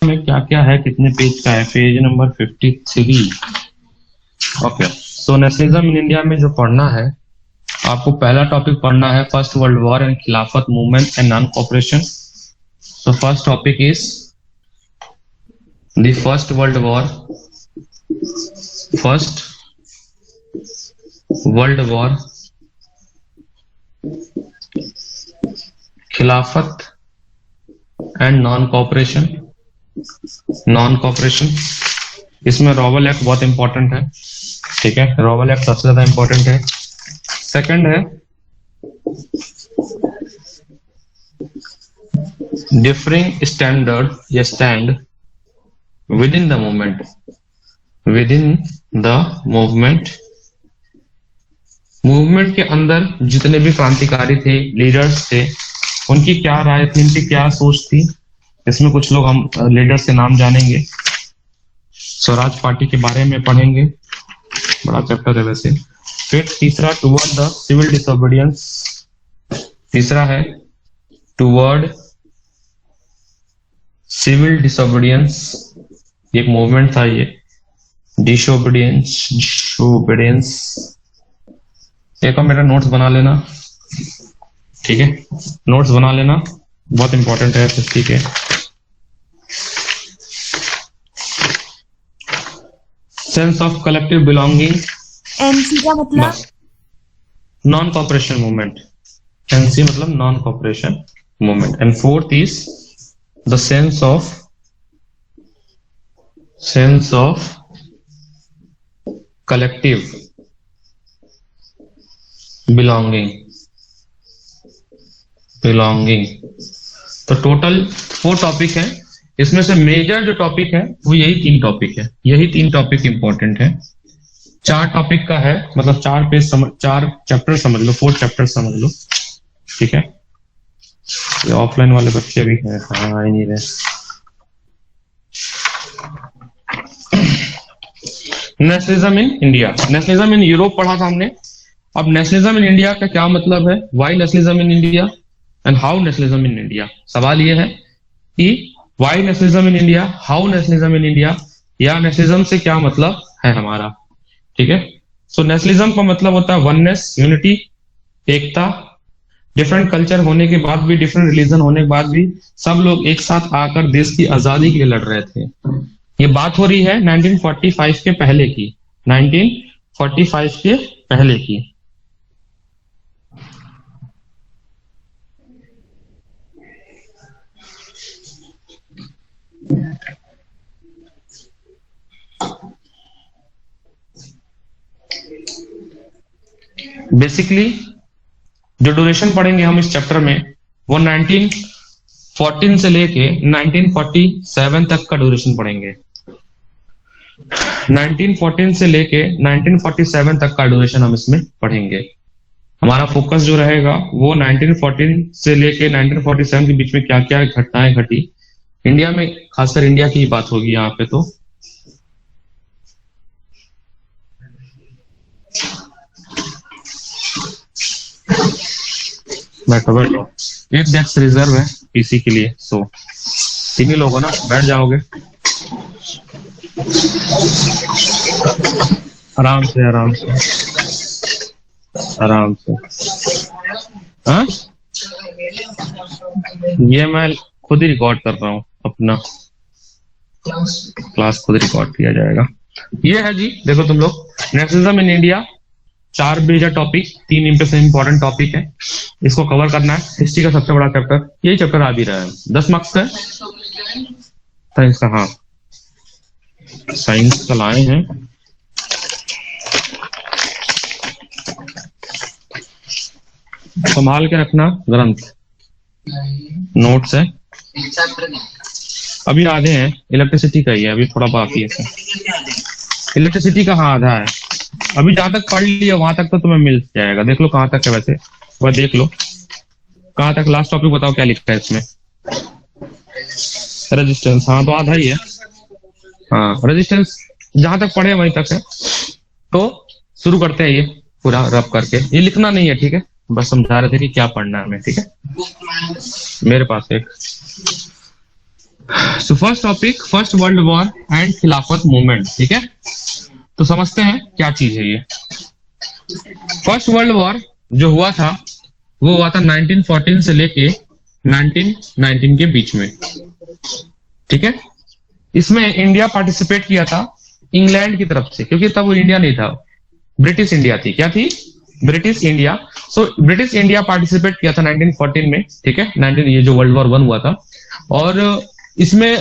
में क्या क्या है, कितने पेज का है? Page number 53। Okay, so nationalism in India में जो पढ़ना है, आपको पहला टॉपिक पढ़ना है first world war and Khilafat movement and non cooperation. So first topic is the first world war, first world war, Khilafat and non cooperation. Non cooperation, इसमें Rowlatt act बहुत इंपॉर्टेंट है, ठीक है, रॉवल एक्ट सबसे ज्यादा इंपॉर्टेंट है। सेकंड है डिफरिंग स्टैंडर्ड या stand with in the movement, with in the movement. Movement के अंदर जितने भी क्रांतिकारी थे, लीडर्स थे, उनकी क्या राय थी, उनकी क्या सोच थी। इसमें कुछ लोग हम लीडर्स के नाम जानेंगे, स्वराज पार्टी के बारे में पढ़ेंगे, बड़ा चैप्टर है वैसे। फिर तीसरा टुवर्ड द सिविल डिसोबीडियंस, तीसरा है टुवर्ड सिविल डिसोबीडियंस, एक मूवमेंट था ये, डिसोबीडियंस, डिसोबीडियंस। एक मेरा नोट्स बना लेना, ठीक है, नोट्स बना लेना, बहुत इंपॉर्टेंट है, ठीक है। Sense of collective belonging, NC का मतलब नॉन कॉपरेशन मूवमेंट, एनसी मतलब non cooperation movement. And fourth is the sense of collective belonging. तो टोटल 4 टॉपिक है, इसमें से मेजर जो टॉपिक है वो यही 3 टॉपिक है, यही 3 टॉपिक इंपॉर्टेंट है। 4 टॉपिक का है, मतलब 4 पेज 4 चैप्टर समझ लो, 4 चैप्टर समझ लो, ठीक है। ये ऑफलाइन वाले बच्चे भी हैं, हाँ ही नहीं रहे। Nationalism in India, nationalism in Europe पढ़ा था हमने। अब नेशनलिज्म इन इंडिया का क्या मतलब है, why nationalism in India and how nationalism in India. सवाल ये है कि why nationalism in India, how nationalism in India, या नेशनलिज्म से क्या मतलब है हमारा, ठीक है। सो नेशनलिज्म का मतलब होता है वननेस, यूनिटी, एकता। डिफरेंट कल्चर होने के बाद भी, डिफरेंट रिलीजन होने के बाद भी सब लोग एक साथ आकर देश की आजादी के लिए लड़ रहे थे। ये बात हो रही है 1945 के पहले की, 1945 के पहले की। बेसिकली जो ड्यूरेशन पढ़ेंगे हम इस चैप्टर में, वो 1914 से लेके 1947 तक का ड्यूरेशन पढ़ेंगे। 1914 से लेके 1947 तक का ड्यूरेशन हम इसमें पढ़ेंगे। हमारा फोकस जो रहेगा वो 1914 से लेके 1947 के बीच में क्या क्या घटनाएं घटी इंडिया में, खासकर इंडिया की बात होगी यहाँ पे। तो बैठो बैठो, एक डेस्क रिजर्व है पीसी के लिए, सो 3 ही लोग हो ना, बैठ जाओगे आराम से आराम से आराम से। हाँ, ये मैं खुद ही रिकॉर्ड कर रहा हूँ, अपना क्लास खुद रिकॉर्ड किया जाएगा। ये है जी, देखो तुम लोग, nationalism in India, 4 major topic, 3 important topic है, इसको कवर करना है। हिस्ट्री का सबसे बड़ा चैप्टर, यही चैप्टर आ भी रहा है, 10 मार्क्स का है। साइंस का, हाँ साइंस का लाए हैं, संभाल के रखना ग्रंथ, नोट्स है, अभी आधे हैं, इलेक्ट्रिसिटी का ही है, अभी थोड़ा बाकी है। इलेक्ट्रिसिटी का हाँ आधा है, अभी जहां तक पढ़ लिया वहां तक तो तुम्हें मिल जाएगा। देख लो कहां तक है, वैसे वह देख लो कहां तक। लास्ट टॉपिक बताओ क्या लिखा है इसमें, रेजिस्टेंस, हाँ तो आधा ही है, हाँ रेजिस्टेंस जहां तक पढ़े वहीं तक है। तो शुरू करते हैं ये पूरा रब करके, ये लिखना नहीं है, ठीक है, बस समझा रहे थे कि क्या पढ़ना है हमें, ठीक है। मेरे पास एक सो first topic, first world war and Khilafat movement. ठीक है, तो समझते हैं क्या चीज है ये। फर्स्ट वर्ल्ड वॉर जो हुआ था वो हुआ था 1914 से लेके 1919 के बीच में। ठीक है, इसमें इंडिया पार्टिसिपेट किया था इंग्लैंड की तरफ से, क्योंकि तब वो इंडिया नहीं था, ब्रिटिश इंडिया थी। क्या थी? British India. So British India participate किया था 1914 में। ठीक है, 19 ये जो वर्ल्ड वॉर 1 हुआ था। और इसमें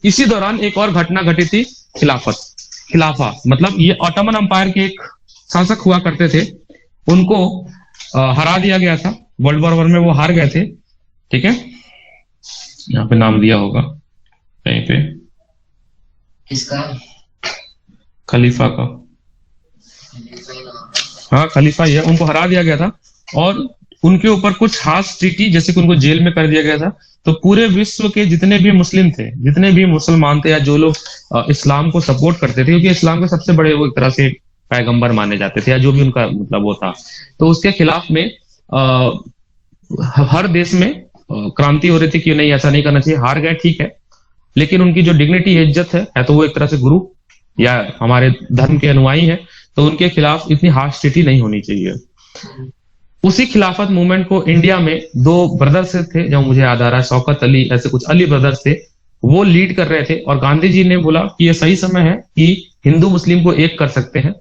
इसी दौरान एक और घटना घटी थी, खिलाफा मतलब ये ऑटोमन अंपायर के एक शासक हुआ करते थे, उनको हरा दिया गया था वर्ल्ड वॉर 1 में, वो हार गए थे। ठीक है, यहाँ पे नाम दिया होगा कहीं पे, किसका? खलीफा का। हाँ, खलीफा ही है, उनको हरा दिया गया था और उनके ऊपर कुछ खास ट्रीटी, जैसे कि उनको जेल में कर दिया गया था। तो पूरे विश्व के जितने भी मुस्लिम थे, जितने भी मुसलमान थे, या जो लोग इस्लाम को सपोर्ट करते थे, क्योंकि इस्लाम के सबसे बड़े वो एक तरह से पैगंबर माने जाते थे, या जो भी उनका मतलब वो था, तो उसके खिलाफ में हर देश में क्रांति हो रही थी कि नहीं ऐसा नहीं करना चाहिए। हार गए, ठीक है, लेकिन उनकी जो डिग्निटी है, इज्जत है तो वो एक तरह से गुरु या हमारे धर्म के अनुयायी है, तो उनके खिलाफ इतनी हार्श ट्रीटी नहीं होनी चाहिए। उसी खिलाफत मूवमेंट को इंडिया में 2 ब्रदर्स थे, जो मुझे याद आ रहा है, शौकत अली, ऐसे कुछ अली ब्रदर्स थे, वो लीड कर रहे थे। और गांधी जी ने बोला कि ये सही समय है कि हिंदू मुस्लिम को एक कर सकते हैं,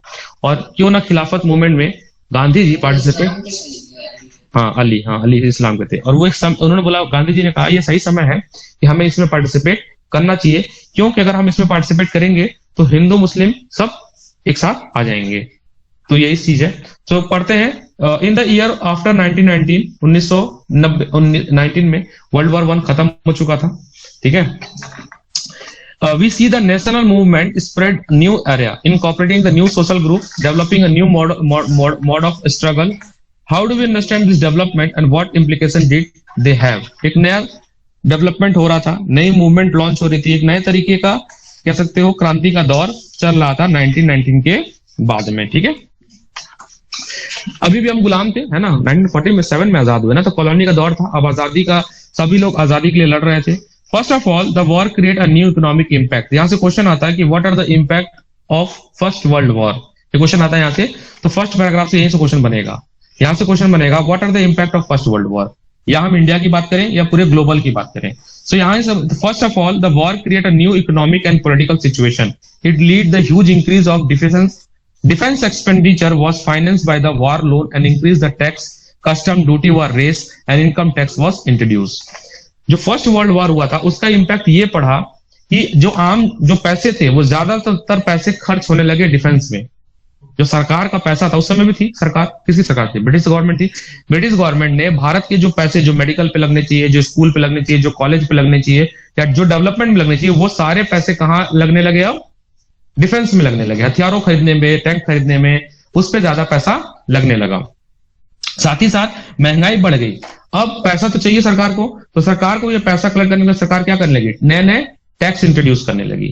और क्यों ना खिलाफत मूवमेंट में गांधी जी पार्टिसिपेट। हाँ, अली इस्लाम के थे। और वो उन्होंने बोला, गांधी जी ने कहा ये सही समय है कि हमें इसमें पार्टिसिपेट करना चाहिए, क्योंकि अगर हम इसमें पार्टिसिपेट करेंगे तो हिंदू मुस्लिम सब एक साथ आ जाएंगे। तो यही चीज है। तो पढ़ते हैं, इन द ईयर आफ्टर 1919, 1919 में वर्ल्ड वॉर 1 खत्म हो चुका था। ठीक है, we see the national movement spread new area, incorporating the new social group, developing a new mode of struggle. How do we understand this development and what implication did they have? एक नया development हो रहा था, नई movement launch हो रही थी, एक नए तरीके का कह सकते हो क्रांति का दौर चल रहा था 1919 के बाद में। ठीक है, अभी भी हम गुलाम थे, है ना, 1947 में आजाद हुए ना, तो कॉलोनी का दौर था। अब आजादी का, सभी लोग आजादी के लिए लड़ रहे थे। First of all, the war create a new economic impact. यहाँ से क्वेश्चन आता है कि what are the impact of first world war, ये क्वेश्चन आता है यहाँ से। तो फर्स्ट पैराग्राफ से यहीं से क्वेश्चन बनेगा, यहाँ से क्वेश्चन बनेगा what are the impact of first world war, या हम इंडिया की बात करें या पूरे ग्लोबल की बात करें। सो यहाँ से first of all, the war create a new economic and political situation. It lead the huge increase of Defense expenditure was financed by the war loan and increased the tax, custom duty were raised and income tax was introduced. जो first world war हुआ था उसका impact ये पड़ा कि जो पैसे थे वो ज्यादातर पैसे खर्च होने लगे डिफेंस में। जो सरकार का पैसा था, उस समय भी थी सरकार, किसकी सरकार थी? ब्रिटिश गवर्नमेंट थी। ब्रिटिश गवर्नमेंट ने भारत के जो पैसे जो मेडिकल पे लगने चाहिए, जो स्कूल पे लगने चाहिए, जो कॉलेज पे लगने चाहिए, या जो डेवलपमेंट में लगने चाहिए, वो सारे पैसे कहाँ लगने लगे? अब डिफेंस में लगने लगे, हथियारों खरीदने में, टैंक खरीदने में, उस पर ज्यादा पैसा लगने लगा। साथ ही साथ महंगाई बढ़ गई। अब पैसा तो चाहिए सरकार को, तो सरकार को ये पैसा कलेक्ट करने के लिए सरकार क्या करने लगी? नए नए टैक्स इंट्रोड्यूस करने लगी।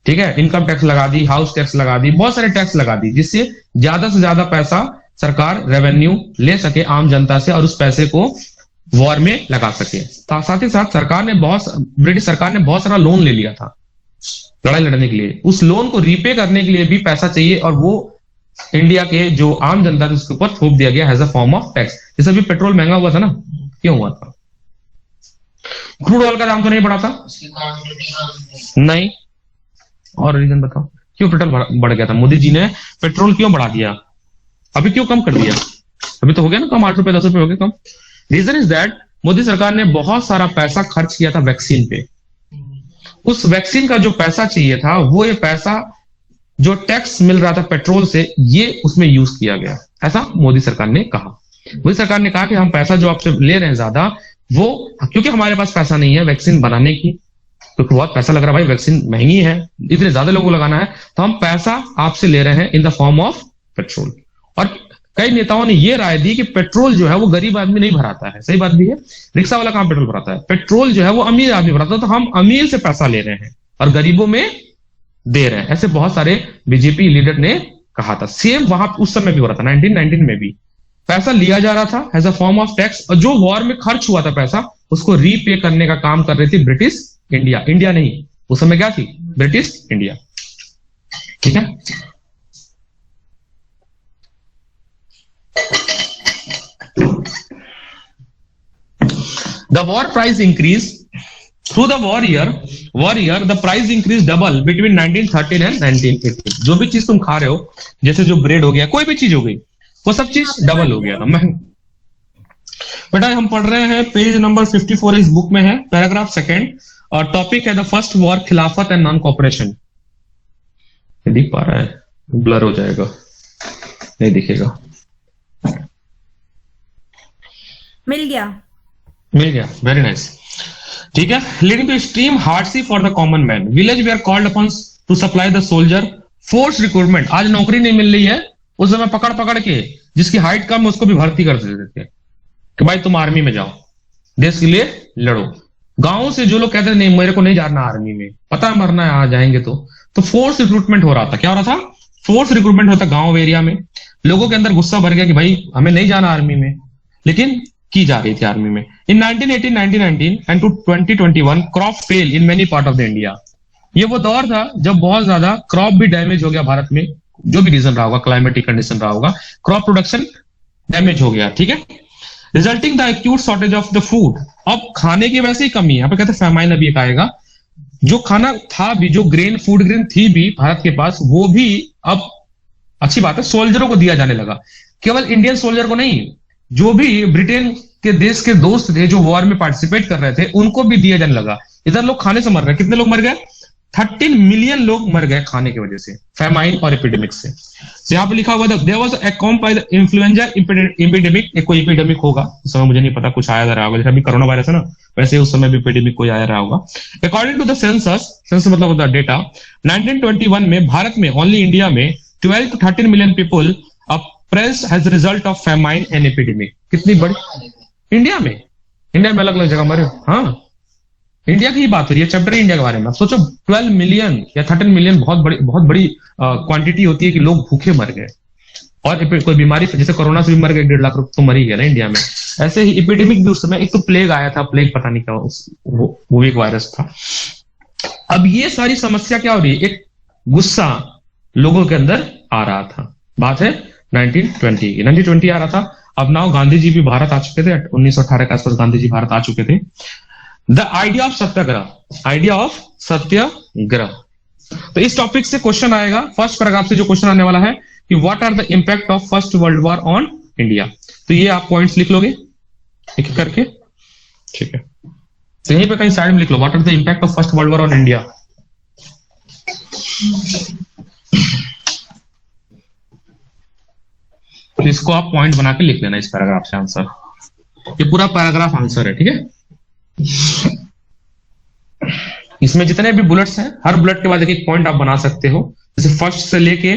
ठीक है, इनकम टैक्स लगा दी, हाउस टैक्स लगा दी, बहुत सारे टैक्स लगा दी, जिससे ज्यादा से ज्यादा पैसा सरकार रेवेन्यू ले सके आम जनता से, और उस पैसे को वॉर में लगा सके। साथ ही साथ ब्रिटिश सरकार ने बहुत सारा लोन ले लिया था लड़ाई लड़ने के लिए। उस लोन को रीपे करने के लिए भी पैसा चाहिए, और वो इंडिया के जो आम जनता थी उसके ऊपर थोप दिया गया as a form of tax. जैसे अभी पेट्रोल महंगा हुआ था ना, क्यों हुआ था? क्रूड ऑयल का दाम तो नहीं बढ़ा था? नहीं। और रीजन बताओ क्यों पेट्रोल बढ़ गया था? मोदी जी ने पेट्रोल क्यों बढ़ा दिया? अभी क्यों कम कर दिया? अभी तो हो गया ना कम, 8 रुपए 10 रुपए हो गए कम। रीजन इज दैट मोदी सरकार ने बहुत सारा पैसा खर्च किया था वैक्सीन पे। उस वैक्सीन का जो पैसा चाहिए था, वो ये पैसा जो टैक्स मिल रहा था पेट्रोल से, ये उसमें यूज किया गया, ऐसा मोदी सरकार ने कहा। मोदी सरकार ने कहा कि हम पैसा जो आपसे ले रहे हैं ज्यादा, वो क्योंकि हमारे पास पैसा नहीं है वैक्सीन बनाने की, क्योंकि बहुत पैसा लग रहा है भाई, वैक्सीन महंगी है, इतने ज्यादा लोगों को लगाना है, तो हम पैसा आपसे ले रहे हैं in the form of petrol. और कई नेताओं ने ये राय दी कि पेट्रोल जो है वो गरीब आदमी नहीं भराता है। सही बात भी है, रिक्शा वाला कहां पेट्रोल भराता है? पेट्रोल जो है वो अमीर आदमी भराता है, तो हम अमीर से पैसा ले रहे हैं और गरीबों में दे रहे हैं। ऐसे बहुत सारे बीजेपी लीडर ने कहा था। सेम वहां उस समय भी हो रहा था, 1919 में भी पैसा लिया जा रहा था as a form of tax, और जो वॉर में खर्च हुआ था पैसा, उसको रीपे करने का काम कर रही थी ब्रिटिश इंडिया, इंडिया नहीं, उस समय क्या थी, ब्रिटिश इंडिया। ठीक है, the war price increase through the war year the price increase double between 1913 and 1918। जो भी चीज तुम खा रहे हो, जैसे जो ब्रेड हो गया, कोई भी चीज हो गई, वो सब चीज डबल हो गया महंगा। बेटा हम पढ़ रहे हैं पेज नंबर 54 इस बुक में है, पैराग्राफ सेकंड, और टॉपिक है the first war, Khilafat and non corporation. दिख पा रहा है, ब्लर हो जाएगा, नहीं दिखेगा, मिल गया। Very nice. ठीक है, leading to extreme hardship for the common man, village we are called upon to supply the soldier, force recruitment. आज नौकरी नहीं मिल रही है, उस समय पकड़ पकड़ के जिसकी हाइट कम है उसको भी भर्ती कर देते थे कि भाई तुम आर्मी में जाओ, देश के लिए लड़ो। गांव से जो लोग कहते थे नहीं मेरे को नहीं जाना आर्मी में, पता है मरना है, आ जाएंगे तो फोर्स रिक्रूटमेंट हो रहा था। क्या हो रहा था, फोर्स रिक्रूटमेंट होता गांव एरिया में। लोगों के अंदर गुस्सा भर गया कि भाई हमें नहीं जाना आर्मी में, लेकिन की जा रही थी आर्मी में। In 1918, 1919 and two 2021 crop fail in many part of the India. ये वो दौर था जब बहुत ज्यादा क्रॉप भी डैमेज हो गया भारत में, जो भी रीजन रहा होगा, क्लाइमेटिक कंडीशन रहा होगा, क्रॉप प्रोडक्शन डैमेज हो गया। ठीक है, resulting the acute shortage of the food. अब खाने की वैसे ही कमी है, यहाँ पे कहते हैं फैमाइन अभी एक आएगा। जो खाना था भी, जो ग्रेन फूड ग्रेन थी भी भारत के पास, वो भी अब अच्छी बात है सोल्जरों को दिया जाने लगा। केवल इंडियन सोल्जर को नहीं, जो भी ब्रिटेन के देश के दोस्त थे जो वॉर में पार्टिसिपेट कर रहे थे, उनको भी दिया जाने लगा। इधर लोग खाने से मर रहे, कितने लोग मर गए, 13 मिलियन लोग मर गए खाने की वजह से, फैमाइन और एपिडेमिक से। तो यहाँ पे लिखा हुआ था there was a calm by the influenza epidemic. एक कोई एपिडेमिक होगा, उस समय मुझे नहीं पता, कुछ आया रहा होगा, जैसे अभी कोरोना वायरस है ना, वैसे उस समय भी एपिडेमिक कोई आया रहा होगा। अकॉर्डिंग टू द सेंसस मतलब होता है डेटा, 1921 में भारत में, ओनली इंडिया में 12 to 13 million people press has result of famine and epidemic. कितनी बड़ी, इंडिया में अलग अलग जगह मरे। हाँ, इंडिया की ही बात हो रही है, चैप्टर इंडिया के बारे में। सोचो 12 मिलियन या 13 मिलियन बहुत बड़ी क्वांटिटी होती है कि लोग भूखे मर गए। और कोई बीमारी जैसे कोरोना से भी मर गए 1.5 लाख तो मर ही गया ना इंडिया में। ऐसे ही एपिडेमिक भी उस समय, एक तो प्लेग आया था, प्लेग पता नहीं क्या वो एक वायरस था। अब ये सारी समस्या क्या हो रही है, एक गुस्सा लोगों के अंदर आ रहा था। बात है 1920 आ रहा था। अब नाउ गांधी जी भी भारत आ चुके थे, 1918 के आसपास गांधी जी भारत आ चुके थे। द आइडिया ऑफ सत्याग्रह, तो इस टॉपिक से क्वेश्चन आएगा। फर्स्ट पैराग्राफ से जो क्वेश्चन आने वाला है कि what are the impact of first world war on India. तो ये आप पॉइंट्स लिख लोगे एक करके, ठीक है। तो यहीं पे कहीं साइड में लिख लो, what are the impact of first world war on India. तो इसको आप पॉइंट बना के लिख लेना इस पैराग्राफ से आंसर। ये पूरा पैराग्राफ आंसर है, ठीक है। इसमें जितने भी बुलेट्स हैं, हर बुलेट के बाद एक एक पॉइंट आप बना सकते हो। जैसे फर्स्ट से लेके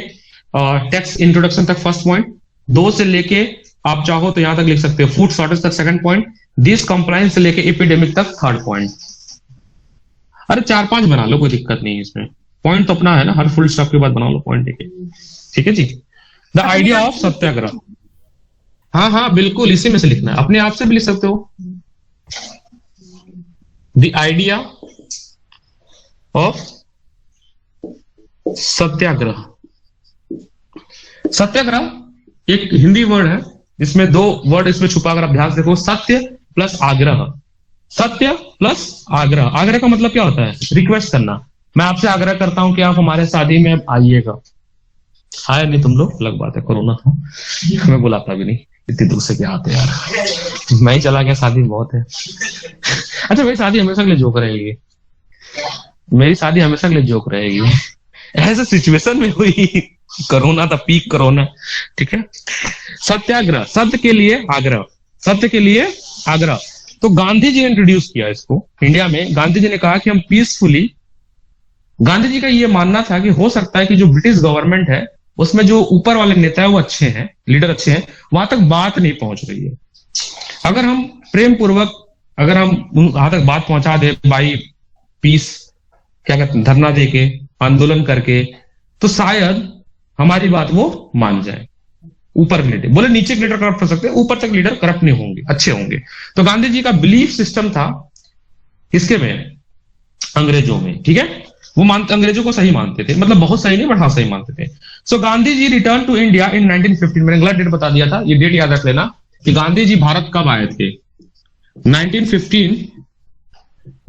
टेक्स्ट इंट्रोडक्शन तक फर्स्ट पॉइंट, 2 से लेके आप चाहो तो यहां तक लिख सकते हो फूड शॉर्टेज तक सेकंड पॉइंट, दिस कंप्लायंस से लेके एपिडेमिक तक थर्ड पॉइंट। अरे 4-5 बना लो, कोई दिक्कत नहीं है इसमें। पॉइंट तो अपना है ना, हर फुल स्टॉप के बाद बना लो पॉइंट, ठीक है जी। द आइडिया ऑफ सत्याग्रह, हाँ बिल्कुल इसी में से लिखना है, अपने आप से भी लिख सकते हो। द आइडिया ऑफ सत्याग्रह। सत्याग्रह एक हिंदी वर्ड है, इसमें 2 वर्ड इसमें छुपा, अगर आप ध्यान से देखो, सत्य प्लस आग्रह। सत्य प्लस आग्रह। आग्रह का मतलब क्या होता है, रिक्वेस्ट करना। मैं आपसे आग्रह करता हूं कि आप हमारे शादी में आइएगा। आया नहीं तुम लोग, अलग बात है, कोरोना था, मैं बुलाता भी नहीं, इतनी दूर से क्या आते यार, मैं ही चला गया, शादी बहुत है। अच्छा मेरी शादी हमेशा के लिए जोक रहेगी, मेरी शादी हमेशा के लिए जोक रहेगी। ऐसे सिचुएशन में हुई, कोरोना था, पीक कोरोना, ठीक है। सत्याग्रह, सत्य के लिए आग्रह, सत्य के लिए आग्रह। तो गांधी जी ने इंट्रोड्यूस किया इसको इंडिया में। गांधी जी ने कहा कि हम पीसफुली, गांधी जी का ये मानना था कि हो सकता है कि जो ब्रिटिश गवर्नमेंट है उसमें जो ऊपर वाले नेता है वो अच्छे हैं, लीडर अच्छे हैं, वहां तक बात नहीं पहुंच रही है। अगर हम प्रेम पूर्वक, अगर हम वहां तक बात पहुंचा दे, बाई पीस, क्या कहते हैं, धरना देके, आंदोलन करके, तो शायद हमारी बात वो मान जाए। ऊपर लीडर बोले, नीचे लीडर करप्ट हो सकते हैं, ऊपर तक लीडर करप्ट नहीं होंगे, अच्छे होंगे। तो गांधी जी का बिलीफ सिस्टम था इसके में, अंग्रेजों में, ठीक है। वो मानते, अंग्रेजों को सही मानते थे, मतलब बहुत सही नहीं बट हाँ सही मानते थे। सो Gandhi ji return to India in 1915। मैंने गलत डेट बता दिया था, ये डेट याद रख लेना कि गांधी जी भारत कब आए थे। 1915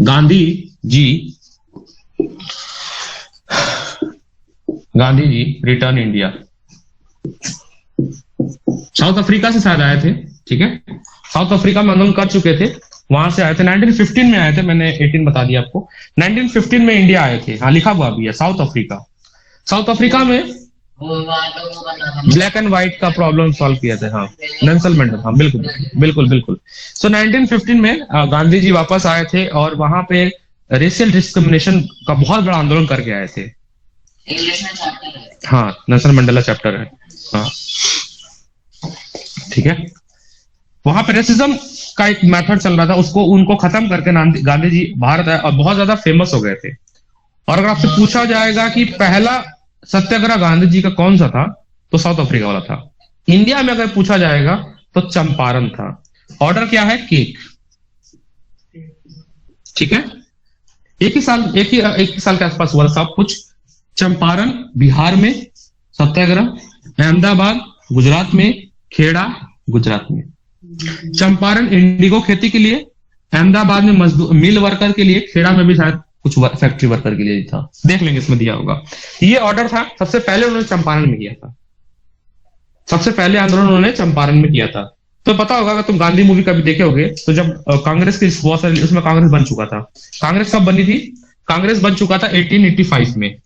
Gandhi ji return India, south Africa से शायद आए थे, ठीक है। साउथ अफ्रीका में आंदोलन कर चुके थे, वहां से आए थे। 1915 में आए थे, मैंने 18 बता दिया आपको। 1915 में इंडिया आए थे, हाँ लिखा हुआ भी है, साउथ अफ्रीका। साउथ अफ्रीका में वो वहाँ तो वो बना था ब्लैक एंड व्हाइट का प्रॉब्लम सॉल्व किया था, हाँ नेल्सन मंडेला, हाँ बिल्कुल बिल्कुल बिल्कुल। सो 1915 में गांधी जी वापस आए थे और वहां पे रेशियल डिस्क्रिमिनेशन का बहुत बड़ा आंदोलन करके आए थे। इंग्लिश में चैप्टर है। हाँ नेल्सन मंडेला चैप्टर है, हाँ ठीक है। वहां पे रेसिज्म का एक मेथड चल रहा था, उसको उनको खत्म करके गांधी जी भारत आए और बहुत ज्यादा फेमस हो गए थे। और अगर आपसे पूछा जाएगा कि पहला सत्याग्रह गांधी जी का कौन सा था, तो साउथ अफ्रीका वाला था। इंडिया में अगर पूछा जाएगा तो चंपारण था। ऑर्डर क्या है, केक, ठीक है। एक ही साल के आसपास हुआ सब कुछ। चंपारण बिहार में सत्याग्रह, अहमदाबाद गुजरात में, खेड़ा गुजरात में। चंपारण इंडिगो खेती के लिए, अहमदाबाद में मजदूर मिल वर्कर के लिए, खेड़ा में भी शायद कुछ फैक्ट्री वर्कर के लिए था, देख लेंगे इसमें दिया होगा। ये ऑर्डर था, सबसे पहले उन्होंने चंपारण में किया था, सबसे पहले आंदोलन उन्होंने चंपारण में किया था। तो पता होगा, अगर तुम गांधी मूवी कभी देखे होगे तो जब कांग्रेस की बहुत सारी, उसमें कांग्रेस बन चुका था। कांग्रेस कब बनी थी, कांग्रेस बन चुका था 1885 में,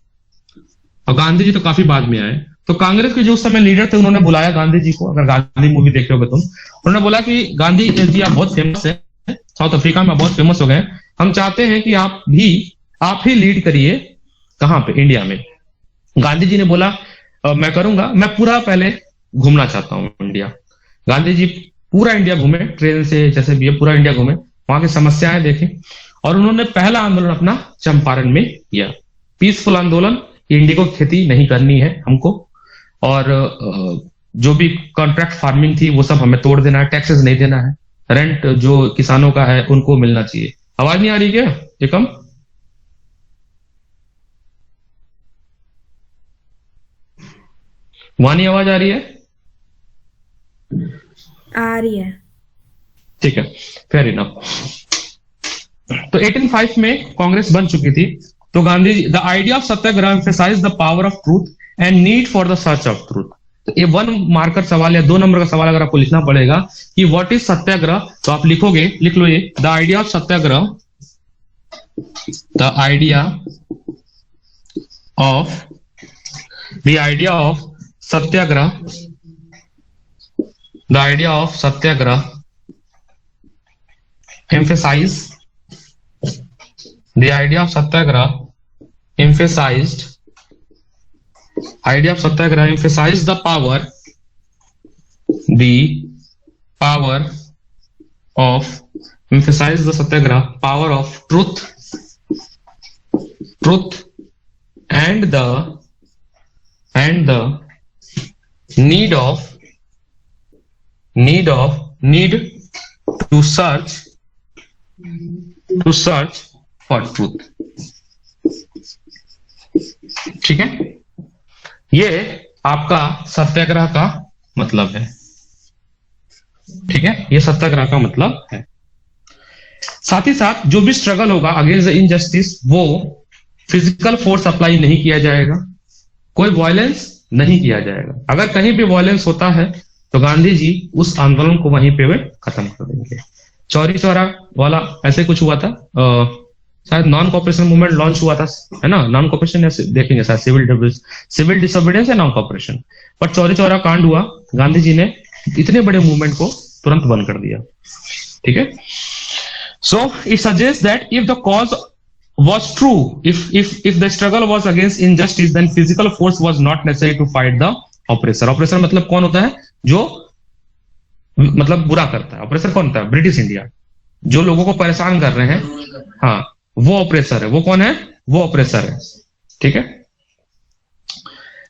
और गांधी जी तो काफी बाद में आए। तो कांग्रेस के जो उस समय लीडर थे, उन्होंने बुलाया गांधी जी को, अगर गांधी मूवी देखे होगे तुम, उन्होंने बोला कि गांधी जी आप बहुत फेमस है, साउथ अफ्रीका में बहुत फेमस हो गए, हम चाहते हैं कि आप ही लीड करिए, कहां पे, इंडिया में। गांधी जी ने बोला मैं करूंगा, मैं पूरा पहले घूमना चाहता हूं इंडिया। गांधी जी पूरा इंडिया घूमे, ट्रेन से जैसे भी है, पूरा इंडिया घूमे, वहां की समस्याएं देखे, और उन्होंने पहला आंदोलन अपना चंपारण में किया। पीसफुल आंदोलन, इंडिगो खेती नहीं करनी है हमको, और जो भी कॉन्ट्रैक्ट फार्मिंग थी वो सब हमें तोड़ देना है, टैक्सेस नहीं देना है, रेंट जो किसानों का है उनको मिलना चाहिए। आवाज नहीं आ रही क्या, ये कम? वानी आवाज आ रही है? आ रही है। ठीक है, फेयर इनफ। तो 1805 में कांग्रेस बन चुकी थी। तो Gandhi ji, the idea of satyagraha emphasise the power of truth and need for the search of truth. तो ये 1 मार्कर सवाल या 2 नंबर का सवाल अगर आपको लिखना पड़ेगा कि व्हाट इज सत्याग्रह, तो आप लिखोगे, लिख लो ये, the idea of Satyagraha, the idea of Satyagraha, the idea of satyagrah emphasized the idea of satyagrah emphasized the power of emphasize the satyagrah power of truth and the need to search for truth। ठीक है, ये आपका सत्याग्रह का मतलब है, ठीक है, ये सत्याग्रह का मतलब है। साथ ही साथ जो भी स्ट्रगल होगा अगेंस्ट द इनजस्टिस, वो फिजिकल फोर्स अप्लाई नहीं किया जाएगा, कोई वायलेंस नहीं किया जाएगा। अगर कहीं भी वायलेंस होता है तो गांधी जी उस आंदोलन को वहीं पे वे खत्म कर देंगे। चौरी चौरा वाला ऐसे कुछ हुआ था, शायद नॉन कॉपरेशन मूवमेंट लॉन्च हुआ था, है ना, नॉन कॉपरेशन या देखेंगे शायद सिविल डिसोबीडियंस या नॉन कॉपरेशन, पर चौरी चौरा कांड हुआ, गांधी जी ने इतने बड़े मूवमेंट को तुरंत बंद कर दिया। ठीक है, so it suggest that if the cause was true, if the struggle was against injustice, then physical force was not necessary to fight the oppressor। Oppressor मतलब कौन होता है, जो मतलब बुरा करता है। ऑपरेसर कौन होता है, ब्रिटिश इंडिया, जो लोगों को परेशान कर रहे हैं, हाँ वो ऑपरेसर है। वो कौन है, वो ऑपरेसर है। ठीक है,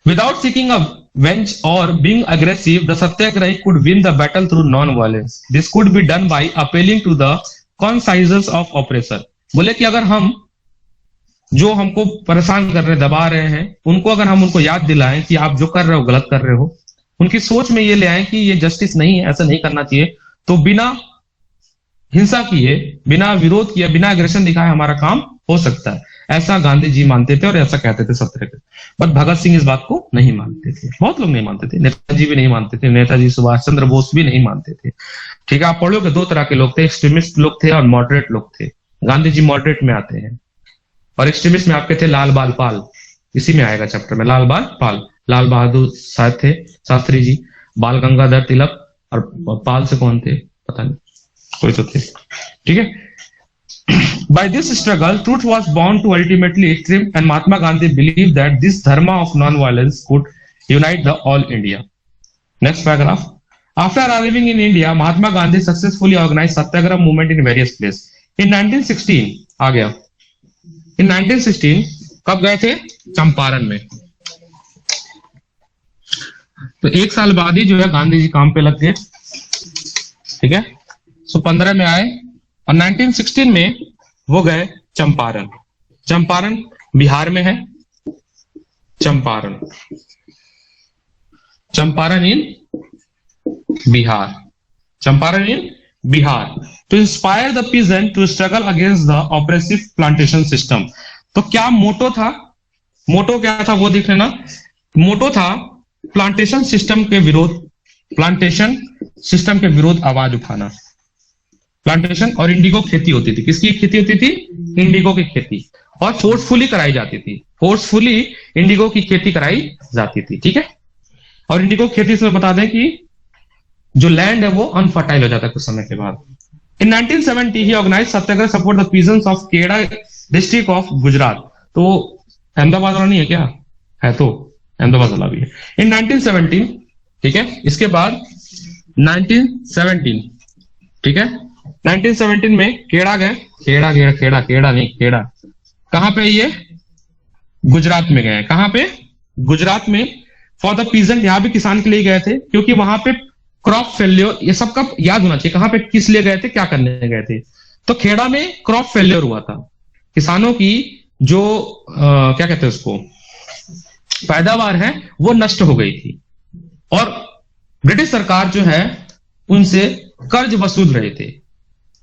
विदाउट सीकिंग अ वेंज और being aggressive, the satyagrahi could win the battle through non violence. This could be done by appealing to the conscience of oppressor. बोले कि अगर हम जो हमको परेशान कर रहे हैं, दबा रहे हैं, उनको अगर हम उनको याद दिलाएं कि आप जो कर रहे हो गलत कर रहे हो, उनकी सोच में ये ले आए कि ये जस्टिस नहीं है, ऐसा नहीं करना चाहिए, तो बिना हिंसा किए, बिना विरोध किए, बिना एग्रेशन दिखाए हमारा काम हो सकता है। ऐसा गांधी जी मानते थे और ऐसा कहते थे सत्याग्रह। बट भगत सिंह इस बात को नहीं मानते थे, बहुत लोग नहीं मानते थे, नेताजी भी नहीं मानते थे, नेताजी सुभाष चंद्र बोस भी नहीं मानते थे। ठीक है, आप पढ़ोगे दो तरह के लोग थे, एक्सट्रीमिस्ट लोग थे और मॉडरेट लोग थे। गांधी जी मॉडरेट में आते हैं और एक्सट्रीमिस्ट में आपके थे लाल बाल पाल, इसी में आएगा चैप्टर में, लाल बाल पाल। लाल बहादुर शायद थे शास्त्री जी, बाल गंगाधर तिलक, और पाल से कौन थे पता नहीं, कोई तो थे। ठीक है, by this struggle truth was bound to ultimately triumph, and Mahatma Gandhi believed that this dharma of non-violence could unite the all India. Next paragraph. After arriving in India, Mahatma Gandhi successfully organized satyagraha movement in various places. In 1916 आ गया, in 1916 कब गए थे? चंपारण में। तो एक साल बाद ही जो है गांधी जी काम पे लग गए। ठीक है, सो 15 में आए और 1916 में वो गए चंपारण। चंपारण बिहार में है, Champaran, Champaran in Bihar, Champaran in Bihar, to inspire the peasant to struggle against the oppressive plantation system. तो क्या मोटो था? मोटो क्या था वो देख लेना। मोटो था प्लांटेशन सिस्टम के विरोध, प्लांटेशन सिस्टम के विरोध आवाज उठाना। प्लांटेशन और इंडिगो खेती होती थी, किसकी खेती होती थी? इंडिगो की खेती, और फोर्सफुली कराई जाती थी, फोर्सफुली इंडिगो की खेती कराई जाती थी। ठीक है, और इंडिगो खेती से बता दें कि जो लैंड है वो अनफर्टाइल हो जाता है कुछ समय के बाद। इन 1970 ही organise satyagraha support the peasants of Kheda district of Gujarat. तो अहमदाबाद वाला नहीं है क्या? है, तो अहमदाबाद वाला भी है। इन 1917, ठीक है, इसके बाद 1917, ठीक है, 1917 में केड़ा गए, केड़ा केड़ा केड़ा केड़ा नहीं केड़ा, कहां पे? ये गुजरात में गए। कहां पे? गुजरात में। फॉर द पीजेंट, यहां भी किसान के लिए गए थे, क्योंकि वहां पे क्रॉप फेल्योर, ये सब का याद होना चाहिए, कहां पे किस लिए गए थे, क्या करने गए थे। तो खेड़ा में क्रॉप फेल्योर हुआ था, किसानों की जो क्या कहते हैं उसको, पैदावार है वो नष्ट हो गई थी, और ब्रिटिश सरकार जो है उनसे कर्ज वसूल रहे थे।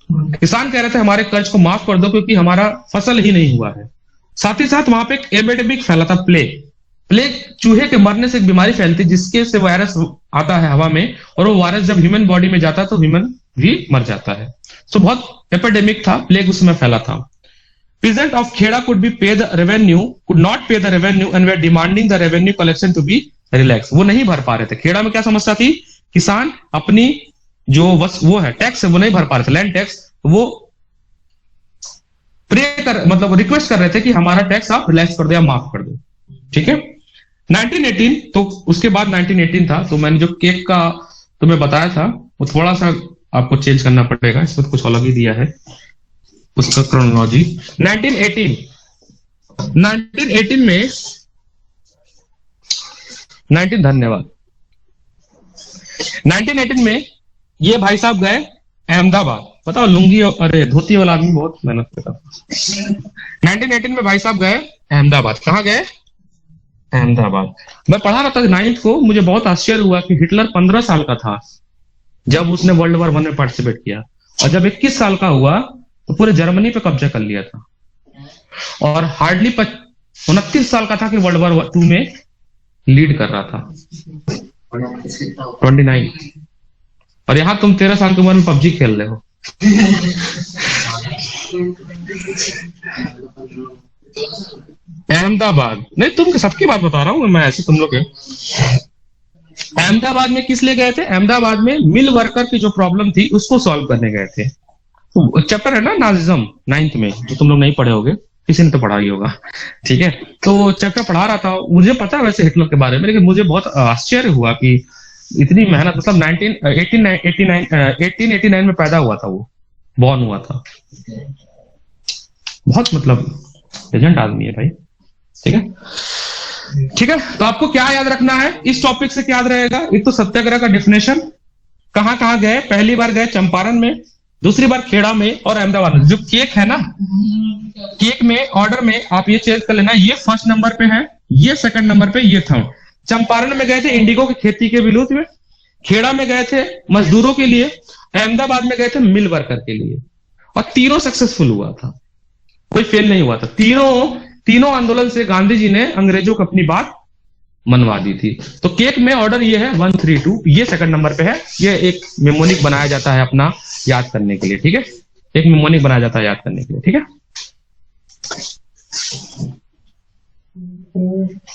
किसान कह रहे थे हमारे कर्ज को माफ कर दो क्योंकि हमारा फसल ही नहीं हुआ है। साथ ही साथ वहां पे एक एपिडेमिक फैला था, प्लेग। प्लेग चूहे के मरने से एक बीमारी फैलती जिसके से वायरस आता है हवा में, और वो वायरस जब ह्यूमन बॉडी में जाता है तो ह्यूमन भी मर जाता है। तो बहुत एपिडेमिक था, प्लेग उसमें फैला था। Peasant of Kheda could be pay the revenue, could not pay the revenue and were demanding the revenue collection to be relaxed. वो नहीं भर पा रहे थे। खेड़ा में क्या समस्या थी? किसान अपनी जो वो है टैक्स है वो नहीं भर पा रहे थे, लैंड टैक्स। वो मतलब रिक्वेस्ट कर रहे थे कि हमारा टैक्स आप रिलैक्स कर दो या माफ कर दो। ठीक है, 1918, तो उसके बाद 1918 था। तो मैंने जो केक का तुम्हें बताया था वो थोड़ा सा आपको चेंज करना पड़ेगा, इसमें कुछ अलग ही दिया है उसका क्रोनोलॉजी। 1918 में 1918 में ये भाई साहब गए अहमदाबाद। बताओ, लुंगी अरे धोती वाला आदमी बहुत मेहनत करता। 1918 में भाई साहब गए अहमदाबाद। कहाँ गए? अहमदाबाद। मैं पढ़ा रहा था 9th को, मुझे बहुत आश्चर्य हुआ कि हिटलर 15 साल का था जब उसने वर्ल्ड वॉर 1 में पार्टिसिपेट किया, और जब 21 साल का हुआ तो पूरे जर्मनी पे कब्जा कर लिया था, और हार्डली 29 साल का था कि वर्ल्ड वॉर 2 में लीड कर रहा था। 29, और यहां तुम 13 साल की उम्र में पबजी खेल रहे हो। अहमदाबाद नहीं, तुम सबकी बात बता रहा हूं मैं, ऐसे तुम लोग। अहमदाबाद में किस लिए गए थे? अहमदाबाद में मिल वर्कर की जो प्रॉब्लम थी उसको सॉल्व करने गए थे। चैप्टर है ना नाजिज्म 9th में, जो तुम लोग नहीं पढ़े होगे, किसी ने तो पढ़ा ही होगा। ठीक है, तो चैप्टर पढ़ा रहा था, मुझे पता है वैसे हिटलर के बारे में, लेकिन मुझे बहुत आश्चर्य हुआ कि इतनी मेहनत, मतलब 1889 में पैदा हुआ था, वो बॉर्न हुआ था। बहुत मतलब लेजेंड आदमी है भाई। ठीक है, ठीक है, तो आपको क्या याद रखना है इस टॉपिक से? क्या याद रहेगा? एक तो सत्याग्रह का डिफिनेशन, कहां कहां गए, पहली बार गए चंपारण में, दूसरी बार खेड़ा में और अहमदाबाद में। जो केक है ना, केक में ऑर्डर में आप ये चेक कर लेना, ये फर्स्ट नंबर पे है, ये सेकंड नंबर पे, ये थर्ड। चंपारण में गए थे इंडिगो की खेती के विरोध में, खेड़ा में गए थे मजदूरों के लिए, अहमदाबाद में गए थे मिल वर्कर के लिए, और तीनों सक्सेसफुल हुआ था, कोई फेल नहीं हुआ था। तीनों आंदोलन से गांधी जी ने अंग्रेजों को अपनी बात मनवा दी थी। तो केक में ऑर्डर ये है 132, ये सेकंड नंबर पे है। ये एक मेमोनिक बनाया जाता है अपना याद करने के लिए, ठीक है, एक मेमोनिक बनाया जाता है याद करने के लिए, ठीक है।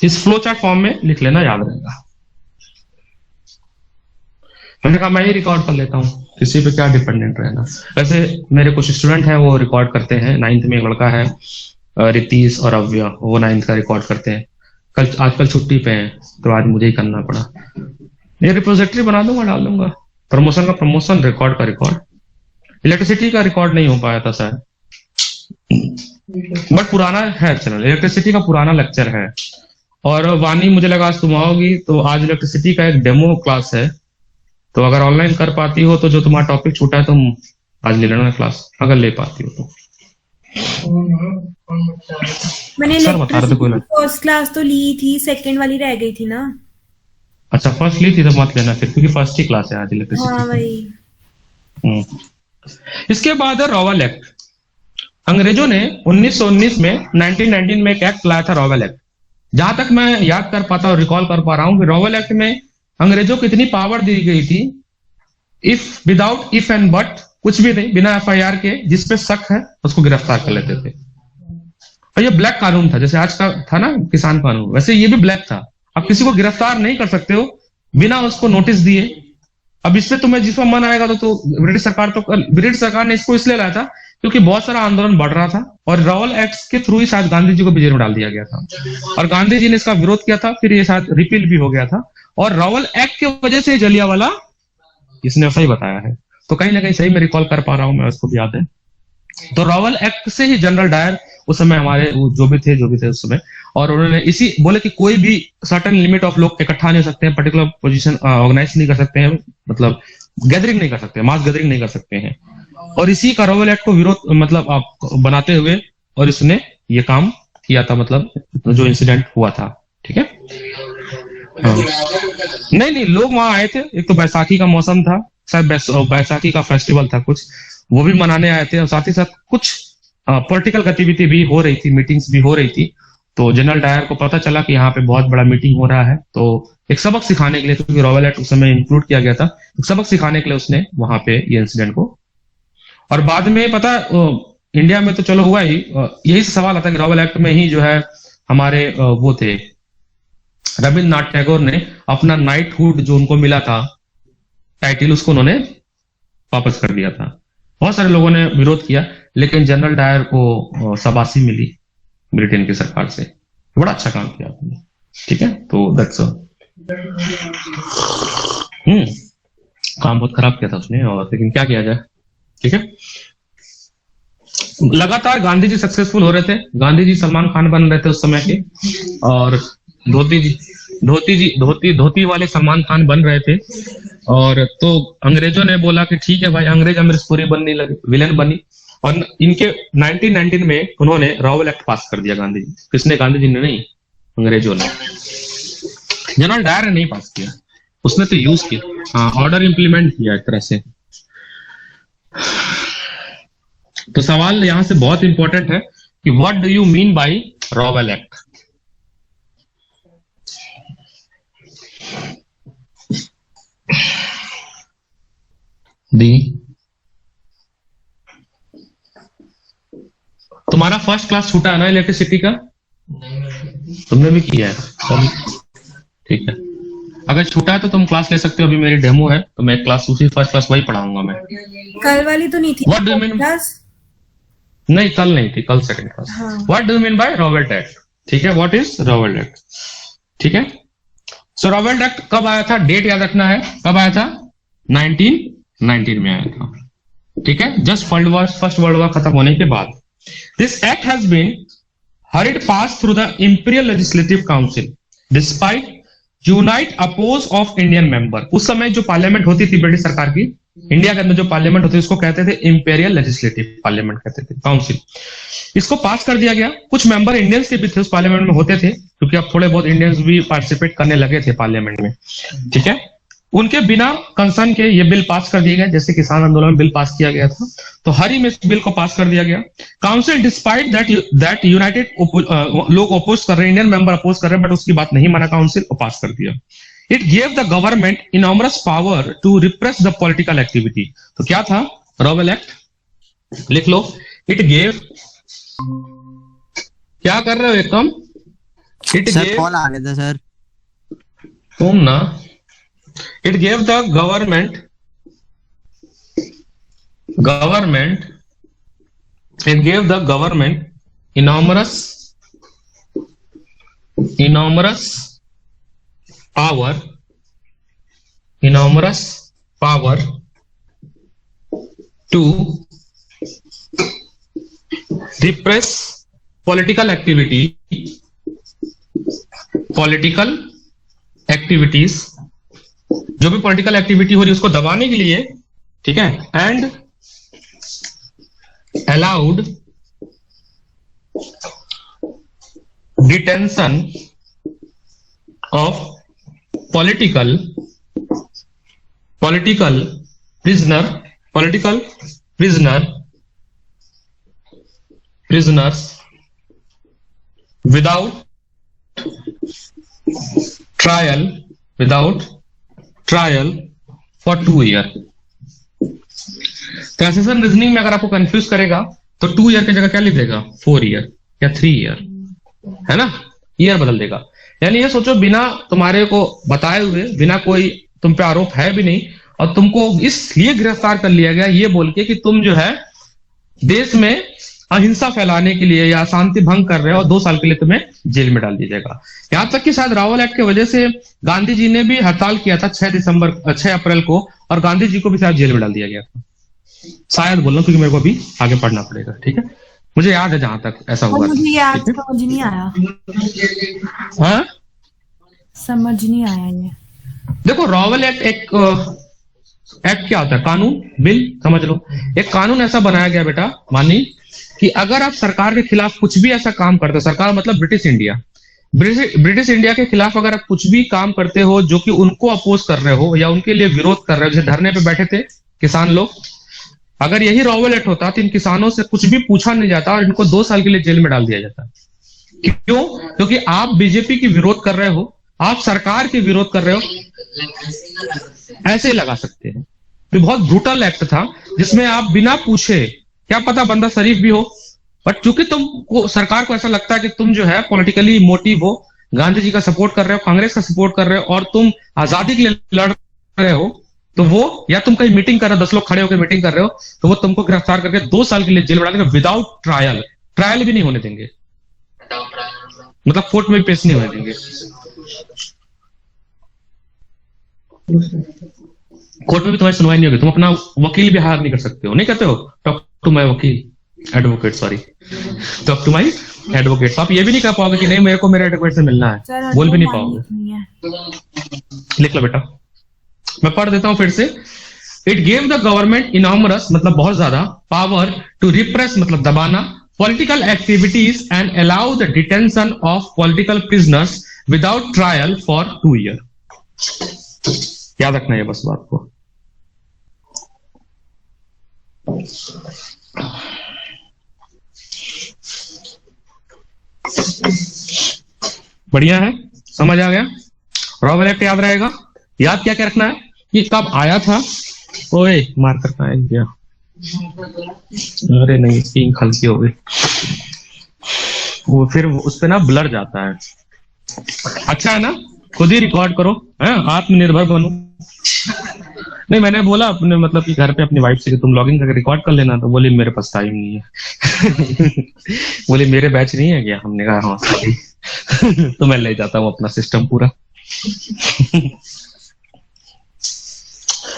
इस फ्लो चार्ट फॉर्म में लिख लेना, याद रहेगा। मैंने कहा मैं ही रिकॉर्ड कर लेता हूँ, किसी पे क्या डिपेंडेंट रहना। वैसे मेरे कुछ स्टूडेंट हैं वो रिकॉर्ड करते हैं, 9th में एक लड़का है रितीश और अव्या, वो 9th का रिकॉर्ड करते हैं। आजकल छुट्टी पे हैं तो आज मुझे ही करना पड़ा। ये रिपोजिटरी बना दूंगा, डाल दूंगा, प्रमोशन का प्रमोशन, रिकॉर्ड का रिकॉर्ड। इलेक्ट्रिसिटी का रिकॉर्ड नहीं हो पाया था शायद, बट पुराना है चैनल, इलेक्ट्रिसिटी का पुराना लेक्चर है। और वानी मुझे लगा आज तुम आओगी, तो आज इलेक्ट्रिसिटी का एक डेमो क्लास है, तो अगर ऑनलाइन कर पाती हो तो जो तुम्हारा टॉपिक छूटा है तुम आज ले लेना क्लास, अगर ले पाती हो तो। मैंने सर बता रहे थे कोई फर्स्ट क्लास तो ली थी, सेकंड वाली रह गई थी ना। अच्छा फर्स्ट ली थी तो मत लेना फिर, क्योंकि फर्स्ट ही क्लास है आज इलेक्ट्रिसिटी। हाँ वही। इसके बाद है रॉवल एक्ट। अंग्रेजों ने 1919 में 1919 में एक एक्ट लाया था, रॉवल एक्ट। जहां तक मैं याद कर पाता हूँ, रिकॉल कर पा रहा हूँ कि रॉवल एक्ट में अंग्रेजों को इतनी पावर दी गई थी, if without if and but, कुछ भी नहीं, बिना एफआईआर के जिसपे शक है उसको गिरफ्तार कर लेते थे। और ये ब्लैक कानून था, जैसे आज का था ना किसान कानून, वैसे ये भी ब्लैक था। आप किसी को गिरफ्तार नहीं कर सकते हो बिना उसको नोटिस दिए। अब इससे तुम्हें जिस पर मन आएगा तो ब्रिटिश सरकार ने इसको इसलिए लाया था क्योंकि बहुत सारा आंदोलन बढ़ रहा था, और रॉवल एक्ट के थ्रू ही शायद गांधी जी को जेल में डाल दिया गया था, और गांधी जी ने इसका विरोध किया था, फिर ये शायद रिपील भी हो गया था, और रॉवल एक्ट की वजह से जलियांवाला, इसने सही बताया है, तो कहीं ना कहीं सही मैं रिकॉल कर पा रहा हूं, मैं उसको भी याद है। तो रॉवल एक्ट से ही जनरल डायर उस समय हमारे जो भी थे उस समय, और उन्होंने इसी बोले कि कोई भी सर्टेन लिमिट ऑफ लोग इकट्ठा नहीं हो सकते हैं, पर्टिकुलर पोजीशन ऑर्गेनाइज नहीं कर सकते हैं, मतलब गैदरिंग नहीं कर सकते, मास गैदरिंग नहीं कर सकते हैं। और इसी का रॉवल एक्ट को विरोध मतलब आप बनाते हुए और इसने ये काम किया था, मतलब जो इंसिडेंट हुआ था, ठीक है। नहीं लोग वहां आए थे, एक तो बैसाखी का मौसम था, शायद बैसाखी का फेस्टिवल था कुछ, वो भी मनाने आए थे, और साथ ही साथ कुछ पॉलिटिकल गतिविधि भी हो रही थी, मीटिंग्स भी हो रही थी। तो जनरल डायर को पता चला कि यहाँ पे बहुत बड़ा मीटिंग हो रहा है, तो एक सबक सिखाने के लिए, क्योंकि रॉवल एक्ट उस समय इंक्लूड किया गया था, एक सबक सिखाने के लिए उसने वहां पे ये इंसिडेंट को। और बाद में पता इंडिया में तो चलो हुआ ही, यही से सवाल आता है कि रॉवल एक्ट में ही जो है हमारे वो थे रविन्द्रनाथ टैगोर ने अपना नाइटहुड जो उनको मिला था टाइटल, उसको उन्होंने वापस कर दिया था। बहुत सारे लोगों ने विरोध किया, लेकिन जनरल डायर को शाबाशी मिली ब्रिटेन की सरकार से, बड़ा अच्छा काम किया आपने, ठीक है। तो दैट्स काम बहुत खराब किया था उसने, और लेकिन क्या किया जाए, ठीक है। लगातार गांधी जी सक्सेसफुल हो रहे थे, गांधी जी सलमान खान बन रहे थे उस समय के, और धोती वाले सलमान खान बन रहे थे। और तो अंग्रेजों ने बोला कि ठीक है भाई, अंग्रेज अमरीशपुरी बनने लगे, विलेन बनी, और इनके 1919 में उन्होंने रॉवल एक्ट पास कर दिया। गांधी जी, किसने? गांधी जी ने नहीं, अंग्रेजों ने। जनरल डायर ने नहीं पास किया, उसने तो यूज किया, ऑर्डर इंप्लीमेंट किया एक तरह से। तो सवाल यहां से बहुत इंपॉर्टेंट है कि what do you mean by Rowlatt Act. दी तुम्हारा फर्स्ट क्लास छूटा है ना इलेक्ट्रिसिटी का? तुमने भी किया है, चलो ठीक है। अगर छूटा है तो तुम क्लास ले सकते हो, अभी मेरी डेमो है तो मैं क्लास उसी फर्स्ट क्लास वही पढ़ाऊंगा मैं। कल वाली तो नहीं थी? What do you mean? नहीं कल नहीं थी, कल second class. What do you mean by Rowlatt Act, ठीक है। व्हाट इज रॉवल एक्ट, ठीक है। सो रॉवल एक्ट कब आया था, डेट याद रखना है, कब आया था? 1919 में आया था, ठीक है, जस्ट फर्स्ट वर्ल्ड वॉर खत्म होने के बाद। This act has been hurried pass through the imperial legislative council despite unite oppose of Indian member. उस समय जो पार्लियामेंट होती थी ब्रिटिश सरकार की, इंडिया के अंदर जो पार्लियामेंट होती है उसको कहते थे इंपेरियल लेजिस्लेटिव पार्लियामेंट कहते थे, काउंसिल। इसको पास कर दिया गया। कुछ मेंबर इंडियंस के भी थे उस पार्लियामेंट में होते थे, क्योंकि अब थोड़े बहुत इंडियंस भी पार्टिसिपेट करने लगे थे पार्लियामेंट में, ठीक है। उनके बिना कंसर्न के ये बिल पास कर दिए गए, जैसे किसान आंदोलन में बिल पास किया गया था, तो हर ही में इस बिल को पास कर दिया गया। काउंसिल डिस्पाइट दैट यूनाइटेड लोग अपोज कर रहे हैं, इंडियन मेंबर अपोज कर रहे हैं, बट उसकी बात नहीं माना काउंसिल और पास कर दिया। It gave the government enormous power to repress the political activity. तो क्या था रॉवेल एक्ट, लिख लो। इट गेव, क्या कर रहे हो एकदम, इट सर गेव, कॉल आ गया था सर। तुम ना, it gave the government enormous power to repress political activities, जो भी पॉलिटिकल एक्टिविटी हो रही है उसको दबाने के लिए, ठीक है, and allowed detention of political prisoners without trial for 2 year। Translation reasoning में अगर आपको कंफ्यूज करेगा तो 2 ईयर की जगह क्या लिख देगा, 4 ईयर या 3 ईयर, है ना, ईयर बदल देगा। यानी ये सोचो, बिना तुम्हारे को बताए हुए, बिना कोई तुम पे आरोप है भी नहीं, और तुमको इसलिए गिरफ्तार कर लिया गया ये बोल के कि तुम जो है देश में अहिंसा फैलाने के लिए या शांति भंग कर रहे हो, और 2 साल के लिए तुम्हें जेल में डाल दिया जाएगा। यहां तक कि शायद रॉवेल एक्ट की वजह से गांधी जी ने भी हड़ताल किया था 6 अप्रैल को, और गांधी जी को भी शायद जेल में डाल दिया गया था, शायद बोल रहा हूं क्योंकि मेरे को अभी आगे पढ़ना पड़ेगा, ठीक है। मुझे याद है जहां तक ऐसा हुआ था, मुझे याद समझ नहीं आया, हाँ समझ नहीं आया ये। देखो रॉवेल एक्ट एक्ट क्या होता है, कानून, बिल, समझ लो। एक कानून ऐसा बनाया गया बेटा, मानी कि अगर आप सरकार के खिलाफ कुछ भी ऐसा काम करते हो, सरकार मतलब ब्रिटिश इंडिया के खिलाफ अगर आप कुछ भी काम करते हो जो कि उनको अपोज कर रहे हो या उनके लिए विरोध कर रहे हो, जैसे धरने पे बैठे थे किसान लोग, अगर यही रॉवेल एक्ट होता तो इन किसानों से कुछ भी पूछा नहीं जाता और इनको 2 साल के लिए जेल में डाल दिया जाता। क्यों? क्योंकि आप बीजेपी की विरोध कर रहे हो, आप सरकार के विरोध कर रहे हो, ऐसे ही लगा सकते हैं। तो बहुत ब्रूटल एक्ट था जिसमें आप बिना पूछे, क्या पता बंदा शरीफ भी हो, बट चूंकि तुमको सरकार को ऐसा लगता है कि तुम जो है पॉलिटिकली मोटिव हो, गांधी जी का सपोर्ट कर रहे हो, कांग्रेस का सपोर्ट कर रहे हो और तुम आजादी के लिए लड़ रहे हो, तो वो, या तुम कहीं मीटिंग कर रहे हो, 10 लोग खड़े होकर मीटिंग कर रहे हो, तो वो तुमको गिरफ्तार करके 2 साल के लिए जेल में डालेंगे विदाउट ट्रायल भी नहीं होने देंगे, मतलब कोर्ट में पेश नहीं होने देंगे। कोर्ट में भी तुम्हारी सुनवाई नहीं होगी, तुम अपना वकील भी हायर नहीं कर सकते हो, नहीं कहते हो talk to my advocate, talk to my advocate. तो आप ये भी नहीं कह पाओगे कि नहीं मेरे को मेरे एडवोकेट से मिलना है, बोल भी नहीं पाओगे। लिख लो बेटा, मैं पढ़ देता हूं फिर से। It gave the government enormous, मतलब बहुत ज्यादा, पावर टू रिप्रेस, मतलब दबाना, political activities and allow the detention of political prisoners without trial for 2 year. याद रखना है बस बात को। बढ़िया है, समझ आ गया, रॉवेल एक्ट याद रहेगा। याद क्या क्या रखना है, कि कब आया था, ओए मार्कर कहाँ है क्या, अरे नहीं पिंक हल्की हो गई, वो फिर उस पे ना ब्लर जाता है। अच्छा है ना, खुद ही रिकॉर्ड करो, है आत्मनिर्भर बनो। नहीं मैंने बोला अपने, मतलब कि घर पे अपनी वाइफ से कि तुम लॉगिन करके रिकॉर्ड कर लेना, तो बोली मेरे पास टाइम नहीं है। बोली मेरे बैच नहीं है क्या, हमने कहा हाँ सॉरी। तो मैं ले जाता हूँ अपना सिस्टम पूरा।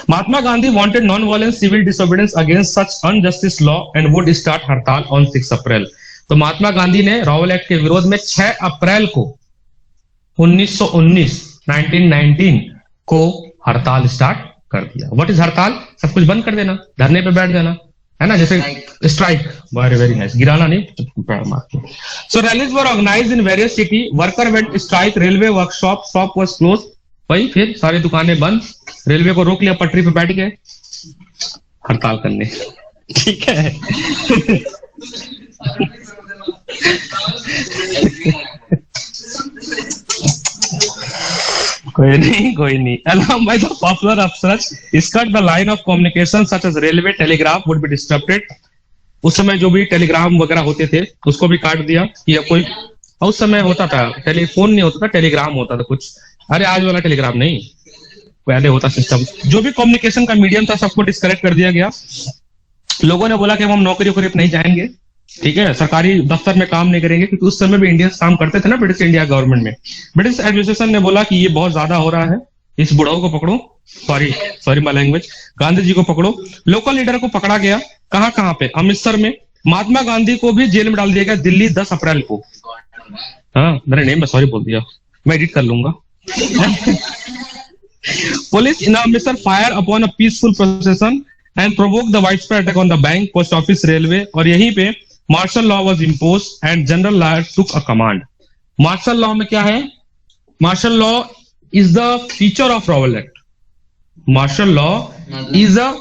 Mahatma Gandhi wanted non-violent civil disobedience against such unjustice law and would start हड़ताल on 6 अप्रैल। तो महात्मा गांधी ने रॉवेल एक्ट के विरोध में 6 अप्रैल को 1919 को हड़ताल स्टार्ट कर दिया। व्हाट इज हड़ताल? सब कुछ बंद कर देना, धरने पे बैठ जाना, है ना, जैसे स्ट्राइक। वेरी वेरी नाइस, गिराना नहीं, पैर मार के। So rallies were organised in various city, worker went strike, railway workshop shop was close. भाई फिर सारी दुकानें बंद, रेलवे को रोक लिया, पटरी पे बैठ गए हड़ताल करने। ठीक है। कोई नहीं। Alarmed by the popular upsurge, cut the line of communication such as railway, telegraph would be disrupted. उस समय जो भी टेलीग्राम वगैरह होते थे उसको भी काट दिया कि अब कोई, उस समय होता था टेलीफोन नहीं होता था, टेलीग्राम होता था कुछ। अरे आज वाला टेलीग्राम नहीं, पहले होता सिस्टम। जो भी कम्युनिकेशन का मीडियम था सबको डिस्कनेक्ट कर दिया गया। लोगों ने बोला कि हम नौकरी वोकरी नहीं जाएंगे, ठीक है, सरकारी दफ्तर में काम नहीं करेंगे, क्योंकि उस समय भी इंडियंस काम करते थे ना ब्रिटिश इंडिया गवर्नमेंट में। ब्रिटिश एडमिनिस्ट्रेशन ने बोला कि ये बहुत ज्यादा हो रहा है, इस बुढ़ाऊ को पकड़ो, sorry my language, Gandhi ji को पकड़ो। लोकल लीडर को पकड़ा गया, कहाँ पे? अमृतसर में। महात्मा गांधी को भी जेल में डाल दिया गया दिल्ली 10 अप्रैल को। हाँ, मेरा नेम में सॉरी बोल दिया, मैं एडिट कर लूंगा। Police in Amritsar fire upon a peaceful procession and provoke the widespread attack on the bank, post office, railway, और यहीं पे martial law was imposed and general Dyer took a command. Martial law में क्या है? Martial law is the feature of Rowlatt act. Martial law is a,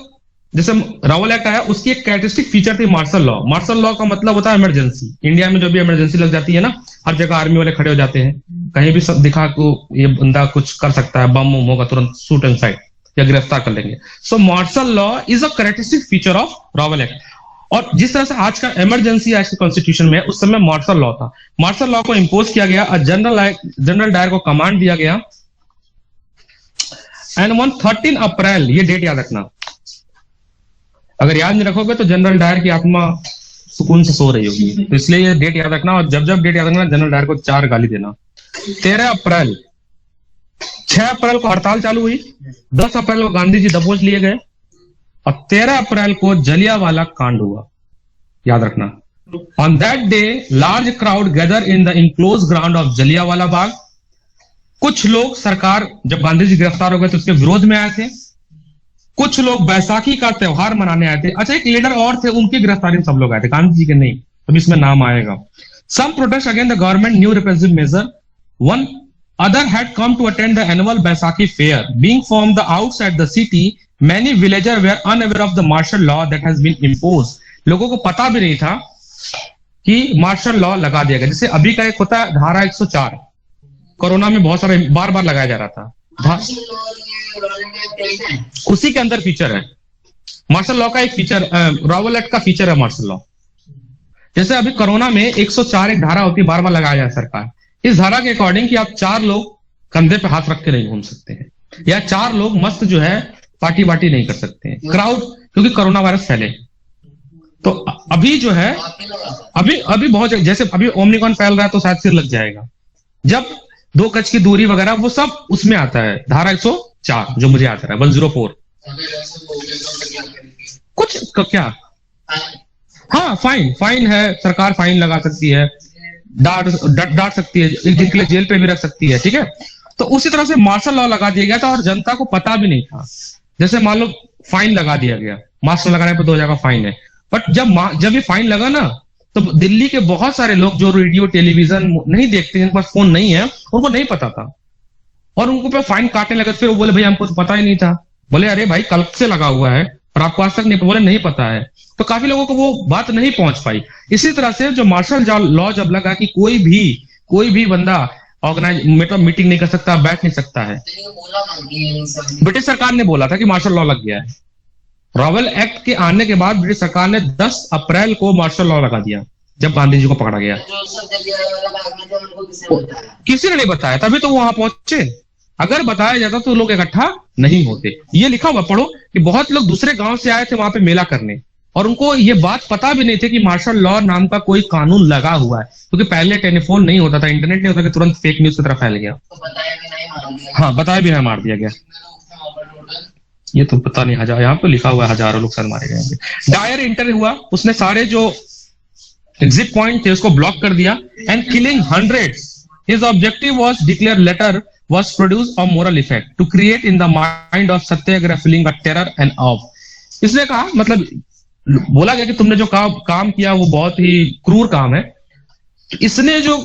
जैसे Rowlatt act आया उसकी एक कैरेक्टरिस्टिक फीचर थी मार्शल लॉ। मार्शल लॉ का मतलब होता है इमरजेंसी। इंडिया में जो भी इमरजेंसी लग जाती है ना, हर जगह आर्मी वाले खड़े हो जाते हैं, कहीं भी सब दिखा को ये बंदा कुछ कर सकता है, बम होगा तुरंत शूट एंड साइड या गिरफ्तार कर लेंगे। So martial law is a characteristic feature of Rowlatt act. और जिस तरह से आज का इमरजेंसी आज के कॉन्स्टिट्यूशन में, उस समय मार्शल लॉ था। मार्शल लॉ को इंपोज किया गया, जनरल डायर को कमांड दिया गया, एंड ऑन 13 अप्रैल, ये डेट याद रखना, अगर याद नहीं रखोगे तो जनरल डायर की आत्मा सुकून से सो रही होगी, तो इसलिए ये डेट याद रखना। और जब जब डेट याद रखना, जनरल डायर को 4 गाली देना। 13 अप्रैल, 6 अप्रैल को हड़ताल चालू हुई, 10 अप्रैल को गांधी जी दबोच लिए गए, और 13 अप्रैल को जलियांवाला कांड हुआ, याद रखना। On that day large crowd gather in the enclose ground of Jallianwala Bagh. कुछ लोग सरकार, जब गांधी जी गिरफ्तार हो गए तो उसके विरोध में आए थे, कुछ लोग बैसाखी का त्योहार मनाने आए थे। अच्छा, एक लीडर और थे, उनकी गिरफ्तारी में सब लोग आए थे, गांधी जी के नहीं, तब इसमें नाम आएगा। Some protest against the government new repressive measure, one other had come to attend the annual Baisakhi fair. Being from the outside the city, many villagers were unaware of the martial law that has been imposed. लोगों को पता भी नहीं था कि martial law लगा दिया गया। जैसे अभी का एक होता है धारा 104, कोरोना में बहुत सारे बार बार लगाया जा रहा था, उसी के अंदर फीचर है मार्शल लॉ का। एक फीचर रॉवल एक्ट का फीचर है मार्शल लॉ। जैसे अभी कोरोना में 104 एक धारा होती है, बार बार लगाया जाए सरकार। इस धारा के अकॉर्डिंग कि आप 4 लोग कंधे पे हाथ रख के नहीं घूम सकते हैं, या 4 लोग मस्त जो है पार्टी वार्टी नहीं कर सकते हैं, क्राउड, क्योंकि कोरोना वायरस फैले। तो अभी जो है, अभी बहुत, जैसे अभी ओमिक्रॉन फैल रहा है तो शायद सिर लग जाएगा। जब 2 गज की दूरी वगैरह वो सब उसमें आता है, धारा 104 जो मुझे आता है 104 कुछ क्या, हाँ फाइन है, सरकार फाइन लगा सकती है, डांट सकती है, एक दिन के लिए जेल पे भी रख सकती है, ठीक है। तो उसी तरह से मार्शल लॉ लगा दिया गया था और जनता को पता भी नहीं था। जैसे मान लो फाइन लगा दिया गया, मार्शल लगाने पर 2000 का फाइन है, बट जब ये फाइन लगा ना, तो दिल्ली के बहुत सारे लोग जो रेडियो टेलीविजन नहीं देखते, जिनके पास फोन नहीं है, उनको नहीं पता था और उनको पे फाइन काटने लगे। फिर वो बोले भाई हमको तो पता ही नहीं था। बोले अरे भाई कल से लगा हुआ है और आपको आज तक नहीं, बोले नहीं पता है। तो काफी लोगों को वो बात नहीं पहुंच पाई। इसी तरह से जो मार्शल लॉ जब लगा कि कोई भी बंदा ऑर्गेनाइज मतलब मीटिंग नहीं कर सकता, बैठ नहीं सकता है, ब्रिटिश सरकार ने बोला था कि मार्शल लॉ लग गया है। रॉवल एक्ट के आने के बाद ब्रिटिश सरकार ने 10 अप्रैल को मार्शल लॉ लगा दिया, जब गांधी जी को पकड़ा गया। किसी ने नहीं बताया, तभी तो वहां पहुंचे। अगर बताया जाता तो लोग इकट्ठा नहीं होते। ये लिखा हुआ पढ़ो कि बहुत लोग दूसरे गांव से आए थे वहां पे मेला करने, और उनको ये बात पता भी नहीं थी कि मार्शल लॉ नाम का कोई कानून लगा हुआ है, क्योंकि पहले टेलीफोन नहीं होता था, इंटरनेट नहीं होता कि तुरंत फेक न्यूज की तरफ फैल गया। हाँ, बताया भी नहीं, मार दिया गया। ये तो पता नहीं, यहाँ पे लिखा हुआ है हजारों लोग सर मारे गए। डायर इंटर हुआ, उसने सारे जो एग्जिट पॉइंट थे उसको ब्लॉक कर दिया, and killing hundreds His objective was declared later was produce a moral effect to create in the mind of Satyagraha feeling of terror and awe. इसने कहा मतलब बोला गया कि तुमने जो काम किया वो बहुत ही क्रूर काम है। इसने जो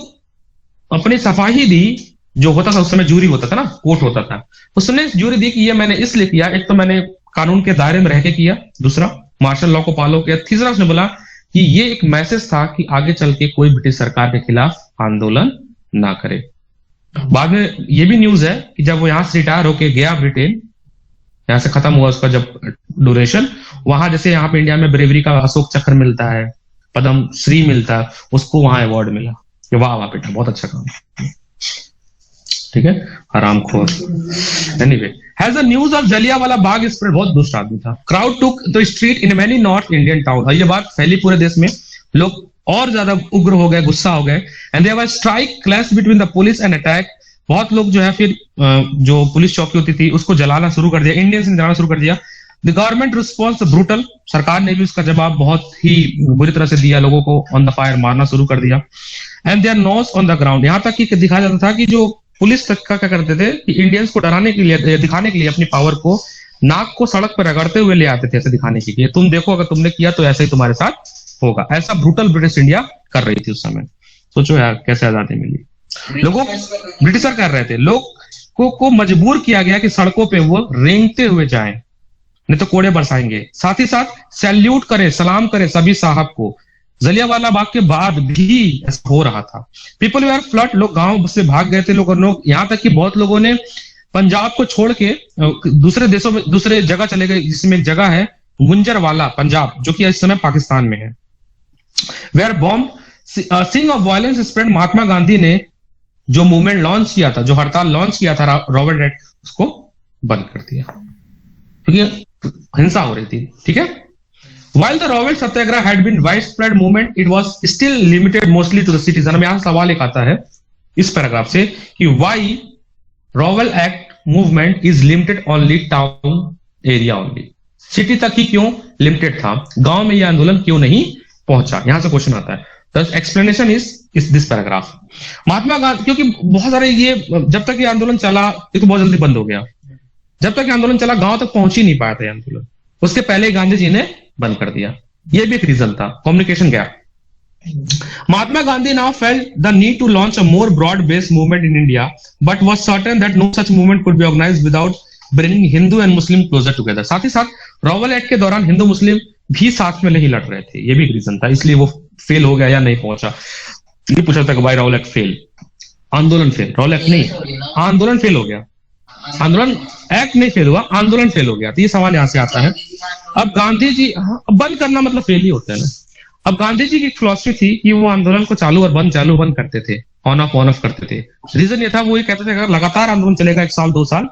अपनी सफाई दी, जो होता था उस समय जूरी होता था ना, कोर्ट होता था, उसने जूरी दी कि ये मैंने इसलिए किया, एक तो मैंने कानून के दायरे में रह के किया, दूसरा मार्शल लॉ को फॉलो किया, तीसरा उसने बोला कि ये एक मैसेज था कि आगे चल के कोई ब्रिटिश सरकार के खिलाफ आंदोलन ना करे। बाद में ये भी न्यूज है कि जब वो यहां से रिटायर होके गया ब्रिटेन, यहां से खत्म हुआ उसका जब ड्यूरेशन, वहां जैसे यहाँ पे इंडिया में ब्रेवरी का अशोक चक्र मिलता है, पद्म श्री मिलता है, उसको वहां अवार्ड मिला कि वाह वाह बेटा बहुत अच्छा काम, ठीक है, हरामखोर। Anyway, has the news of Jallianwala Bagh spread, बहुत दुष्ट आदमी था। Crowd took the street in many north Indian town, और ये बात फैली पूरे देश में, लोग और ज्यादा उग्र हो गए, गुस्सा हो गए। And there was strike clash between the police and attack, बहुत लोग जो है फिर जो पुलिस चौकी होती थी उसको जलाना शुरू कर दिया, इंडियंस ने जलाना शुरू कर दिया। द गवर्नमेंट रिस्पॉन्स ब्रूटल, सरकार ने भी उसका जवाब बहुत ही बुरी तरह से दिया, लोगों को ऑन द फायर मारना शुरू कर दिया। And their nose on the ground, यहां तक कि दिखाया जाता था कि जो पुलिस तक का क्या करते थे कि इंडियंस को डराने के लिए, दिखाने के लिए अपनी पावर को, नाक को सड़क पर रगड़ते हुए ले आते थे ऐसे दिखाने के लिए, तुम देखो अगर तुमने किया तो ऐसे ही तुम्हारे साथ होगा। ऐसा ब्रूटल ब्रिटिश इंडिया कर रही थी उस समय। सोचो यार कैसे आजादी मिली, लोगों ब्रिटिशर कर रहे थे, लोग को मजबूर किया गया कि सड़कों पे वो रेंगते हुए जाएं, नहीं तो कोड़े बरसाएंगे। साथ ही साथ सैल्यूट करे, सलाम करे सभी साहब को। जलियांवाला बाग के बाद भी ऐसा हो रहा था। पीपल वे आर फ्लड, लोग गांव से भाग गए थे, लोग यहाँ तक कि बहुत लोगों ने पंजाब को छोड़ के दूसरे देशों में, दूसरे जगह चले गए, जिसमें एक जगह है गुंजरवाला पंजाब, जो कि इस समय पाकिस्तान में है। Where bomb seeing of violence spread, Mahatma Gandhi ने जो मूवमेंट लॉन्च किया था, जो हड़ताल लॉन्च किया था रॉबर्ट रेड, उसको बंद कर दिया क्योंकि हिंसा हो रही थी, ठीक है। While the Rovell Satyagraha had been widespread movement, it was still limited mostly to the cities. अब यहां सवाल एक आता है इस पैराग्राफ से कि why Rovell Act movement is limited only town area only. City तक ही क्यों लिमिटेड था, गांव में यह आंदोलन क्यों नहीं पहुंचा, यहां से क्वेश्चन आता है। The explanation is this paragraph. Mahatma Gandhi, क्योंकि बहुत सारे ये जब तक ये आंदोलन चला, ये तो बहुत जल्दी बंद हो गया, जब तक ये आंदोलन चला गांव तक पहुंच ही नहीं पाया था ये आंदोलन, उसके पहले गांधी जी ने बंद कर दिया। ये भी एक रीजन था, communication gap. Mahatma Gandhi now felt the need to launch a more broad based movement in India, but was certain that no such movement could be organised without bringing Hindu and Muslim closer together. साथ ही साथ रॉवेल act के दौरान हिंदू मुस्लिम भी साथ में नहीं लड़ रहे थे, ये भी एक रीजन था, इसलिए वो फेल हो गया या नहीं पहुंचा। ये पूछा था कि भाई रॉवेल एक्ट फेल, आंदोलन फेल, रॉवेल एक्ट नहीं, आंदोलन फेल हो गया, आंदोलन एक्ट नहीं फेल हुआ, आंदोलन फेल हो गया। तो ये सवाल यहां से आता है। अब गांधी जी, बंद करना मतलब फेल ही होता है ना। अब गांधी जी की फिलॉसफी थी कि वो आंदोलन को चालू और बंद, चालू बंद करते थे, ऑन ऑफ करते थे। रीजन ये था, वो ये कहते थे अगर लगातार आंदोलन चलेगा 1 साल 2 साल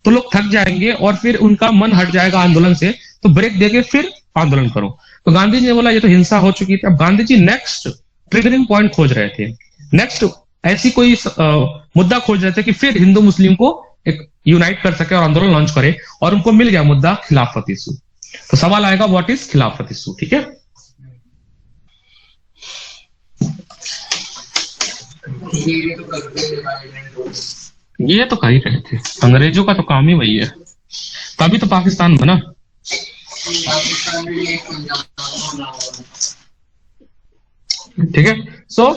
तो लोग थक जाएंगे और फिर उनका मन हट जाएगा आंदोलन से, तो ब्रेक देके फिर आंदोलन करो। तो गांधी जी ने बोला ये तो हिंसा हो चुकी थी, अब Gandhi ji next triggering point खोज रहे थे, नेक्स्ट ऐसी कोई मुद्दा खोज रहे थे कि फिर हिंदू मुस्लिम को एक यूनाइट कर सके और आंदोलन लॉन्च करे, और उनको मिल गया मुद्दा खिलाफत इशू। तो सवाल आएगा व्हाट इज खिलाफत इशू, ठीक है। ये तो कर ही रहे थे, अंग्रेजों का तो काम ही वही है, तभी तो पाकिस्तान बना। ठीक है, सो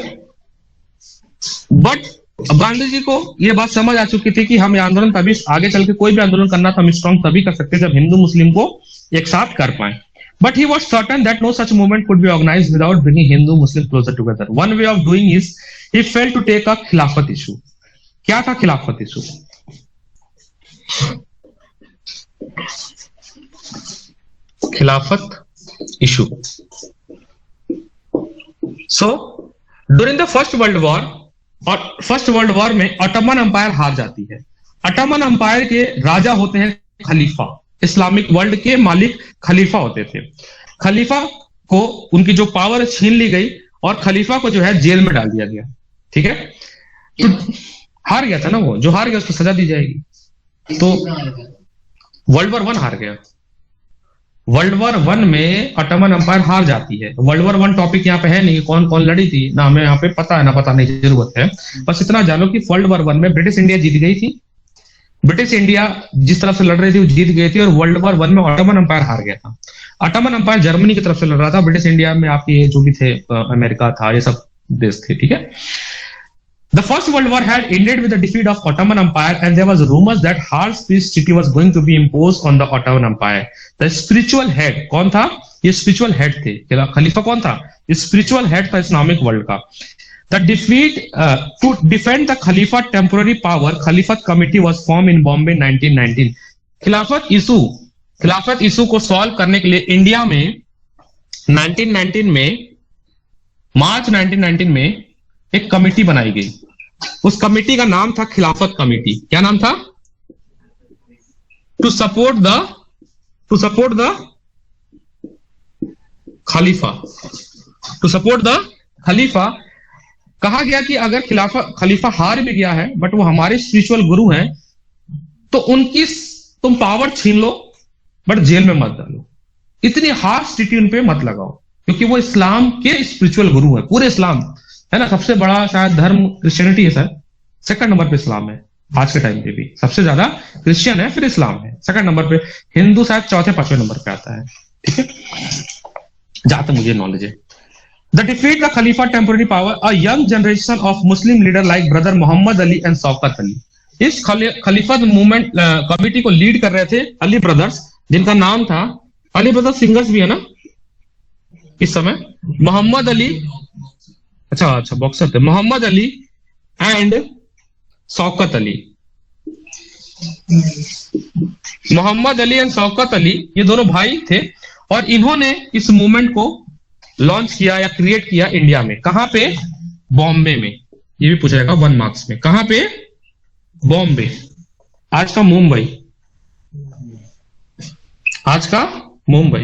बट गांधी जी को ये बात समझ आ चुकी थी कि हम ये आंदोलन तभी, आगे चल के कोई भी आंदोलन करना था हम स्ट्रॉन्ग तभी कर सकते जब हिंदू मुस्लिम को एक साथ कर पाए। But he was certain that no such movement could be organised without bringing Hindu Muslim closer together. One way of doing is he failed to take a Khilafat issue. क्या था Khilafat issue? Khilafat issue. So during the first world war, और first world war में Ottoman empire हार जाती है। Ottoman umpire के राजा होते हैं खलीफा, इस्लामिक वर्ल्ड के मालिक खलीफा होते थे। खलीफा को उनकी जो पावर छीन ली गई और खलीफा को जो है जेल में डाल दिया गया, ठीक है। तो हार गया था ना वो, जो हार गया उसको सजा दी जाएगी। तो वर्ल्ड वॉर 1 हार गया, वर्ल्ड वॉर वन में ऑटोमन एम्पायर हार जाती है। वर्ल्ड वॉर वन टॉपिक यहाँ पे है नहीं, कौन कौन लड़ी थी ना हमें यहाँ पे पता है ना पता नहीं जरूरत है, बस इतना जानो कि वर्ल्ड वॉर वन में ब्रिटिश इंडिया जीत गई थी। ब्रिटिश इंडिया जिस तरफ से लड़ रही थी वो जीत गई थी, और वर्ल्ड वॉर वन में ऑटोमन एम्पायर हार गया था। ऑटोमन एम्पायर जर्मनी की तरफ से लड़ रहा था, ब्रिटिश इंडिया में आपके जो भी थे अमेरिका था, ये सब देश थे, ठीक है। The First World War had ended with the defeat of Ottoman Empire, and there was rumors that Harsh peace treaty was going to be imposed on the Ottoman Empire. The spiritual head कौन था? ये spiritual head थे। खलीफा कौन था? ये spiritual head था Islamic world का। The defeat to defend the Khalifa temporary power, Khalifat Committee was formed in Bombay 1919. खिलाफत इशू को सॉल्व करने के लिए इंडिया में 1919 में मार्च 1919 में एक कमेटी बनाई गई। उस कमेटी का नाम था खिलाफत कमेटी। क्या नाम था? To support the Khalifa, to support the Khalifa. कहा गया कि अगर खलीफा हार भी गया है बट वो हमारे स्पिरिचुअल गुरु हैं, तो उनकी तुम पावर छीन लो बट जेल में मत डालो, इतनी हार्श स्थिति उन पे मत लगाओ, क्योंकि वो इस्लाम के स्पिरिचुअल गुरु है। पूरे इस्लाम है ना, सबसे बड़ा शायद धर्म क्रिश्चियनिटी है सर, सेकंड नंबर पे इस्लाम है आज के टाइम पे भी, सबसे ज्यादा क्रिश्चियन है फिर इस्लाम है, सेकंड नंबर पे हिंदू शायद चौथे पांचवें नंबर पे आता है, ठीक है, जहां तक मुझे नॉलेज है। The defeat the Khalifa temporary power, a young generation of Muslim leader like brother Mohammad Ali and Shaukat Ali. इस खलीफत मूवमेंट कमिटी को लीड कर रहे थे अली ब्रदर्स, जिनका नाम था, अली ब्रदर्स सिंगर्स भी है ना इस समय, मोहम्मद अली, अच्छा बॉक्सर थे, मोहम्मद अली एंड शौकत अली। मोहम्मद अली एंड शौकत अली ये दोनों भाई थे, और इन्होंने इस मूवमेंट को लॉन्च किया या क्रिएट किया इंडिया में। कहां पे? बॉम्बे में। ये भी पूछा जाएगा 1 मार्क्स में। कहां पे? बॉम्बे, आज का मुंबई, आज का मुंबई।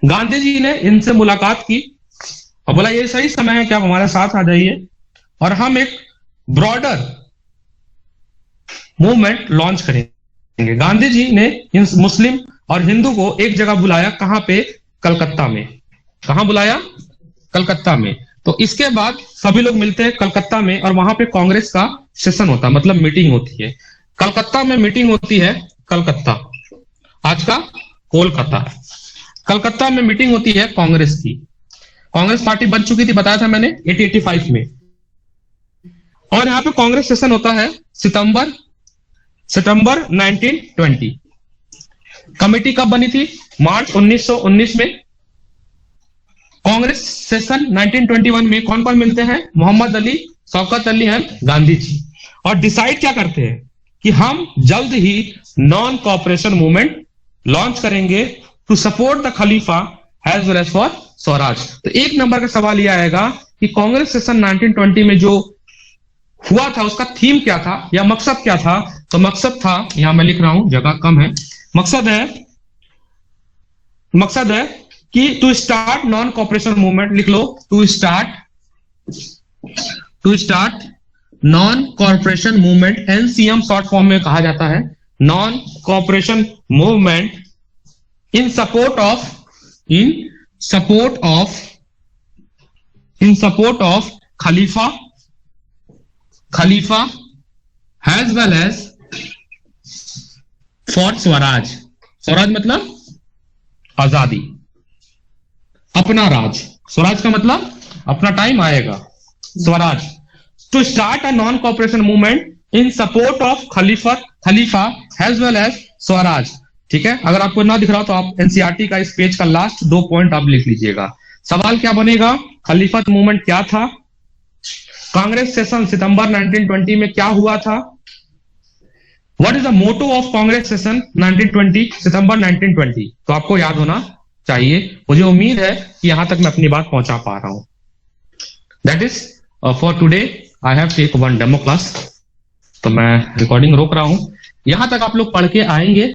गांधी जी ने इनसे मुलाकात की और बोला ये सही समय है कि आप हमारे साथ आ जाइए और हम एक ब्रॉडर मूवमेंट लॉन्च करेंगे। गांधी जी ने इन मुस्लिम और हिंदू को एक जगह बुलाया, कहां पे? कलकत्ता में। कहां बुलाया? कलकत्ता में। तो इसके बाद सभी लोग मिलते हैं कलकत्ता में, और वहां पे कांग्रेस का सेशन होता है, मतलब मीटिंग होती है। कलकत्ता में मीटिंग होती है, कलकत्ता, आज का कोलकाता। कलकत्ता में मीटिंग होती है कांग्रेस की। कांग्रेस पार्टी बन चुकी थी, बताया था मैंने 1885 में, और यहां पे कांग्रेस सेशन होता है सितंबर 1920। कमेटी कब बनी थी? मार्च 1919 में। कांग्रेस सेशन 1921 में कौन कौन मिलते हैं? मोहम्मद अली, शौकत अली एंड गांधी जी, और डिसाइड क्या करते हैं कि हम जल्द ही नॉन कॉपरेशन मूवमेंट लॉन्च करेंगे to support the Khalifa as well as for Swaraj. तो एक नंबर का सवाल यह आएगा कि कांग्रेस सेशन 1920 में जो हुआ था उसका थीम क्या था या मकसद क्या था? तो मकसद था, यहां मैं लिख रहा हूं, जगह कम है, मकसद है कि to start non cooperation movement, लिख लो, to start non corporation movement, NCM short form में कहा जाता है, non corporation movement in support of Khalifa as well as for swaraj. Swaraj मतलब आजादी, अपना राज। स्वराज का मतलब अपना टाइम आएगा, Swaraj. To start a non cooperation movement in support of Khalifa as well as Swaraj. ठीक है, अगर आपको ना दिख रहा हो तो आप एनसीईआरटी का इस पेज का लास्ट 2 पॉइंट आप लिख लीजिएगा। सवाल क्या बनेगा? खलीफत मूवमेंट क्या था? कांग्रेस सेशन सितंबर 1920 में क्या हुआ था? What is the motto of Congress session 1920 सितंबर 1920? तो आपको याद होना चाहिए। मुझे उम्मीद है कि यहां तक मैं अपनी बात पहुंचा पा रहा हूं। That is for today. I have take 1 demo class. तो मैं रिकॉर्डिंग रोक रहा हूं। यहां तक आप लोग पढ़ के आएंगे।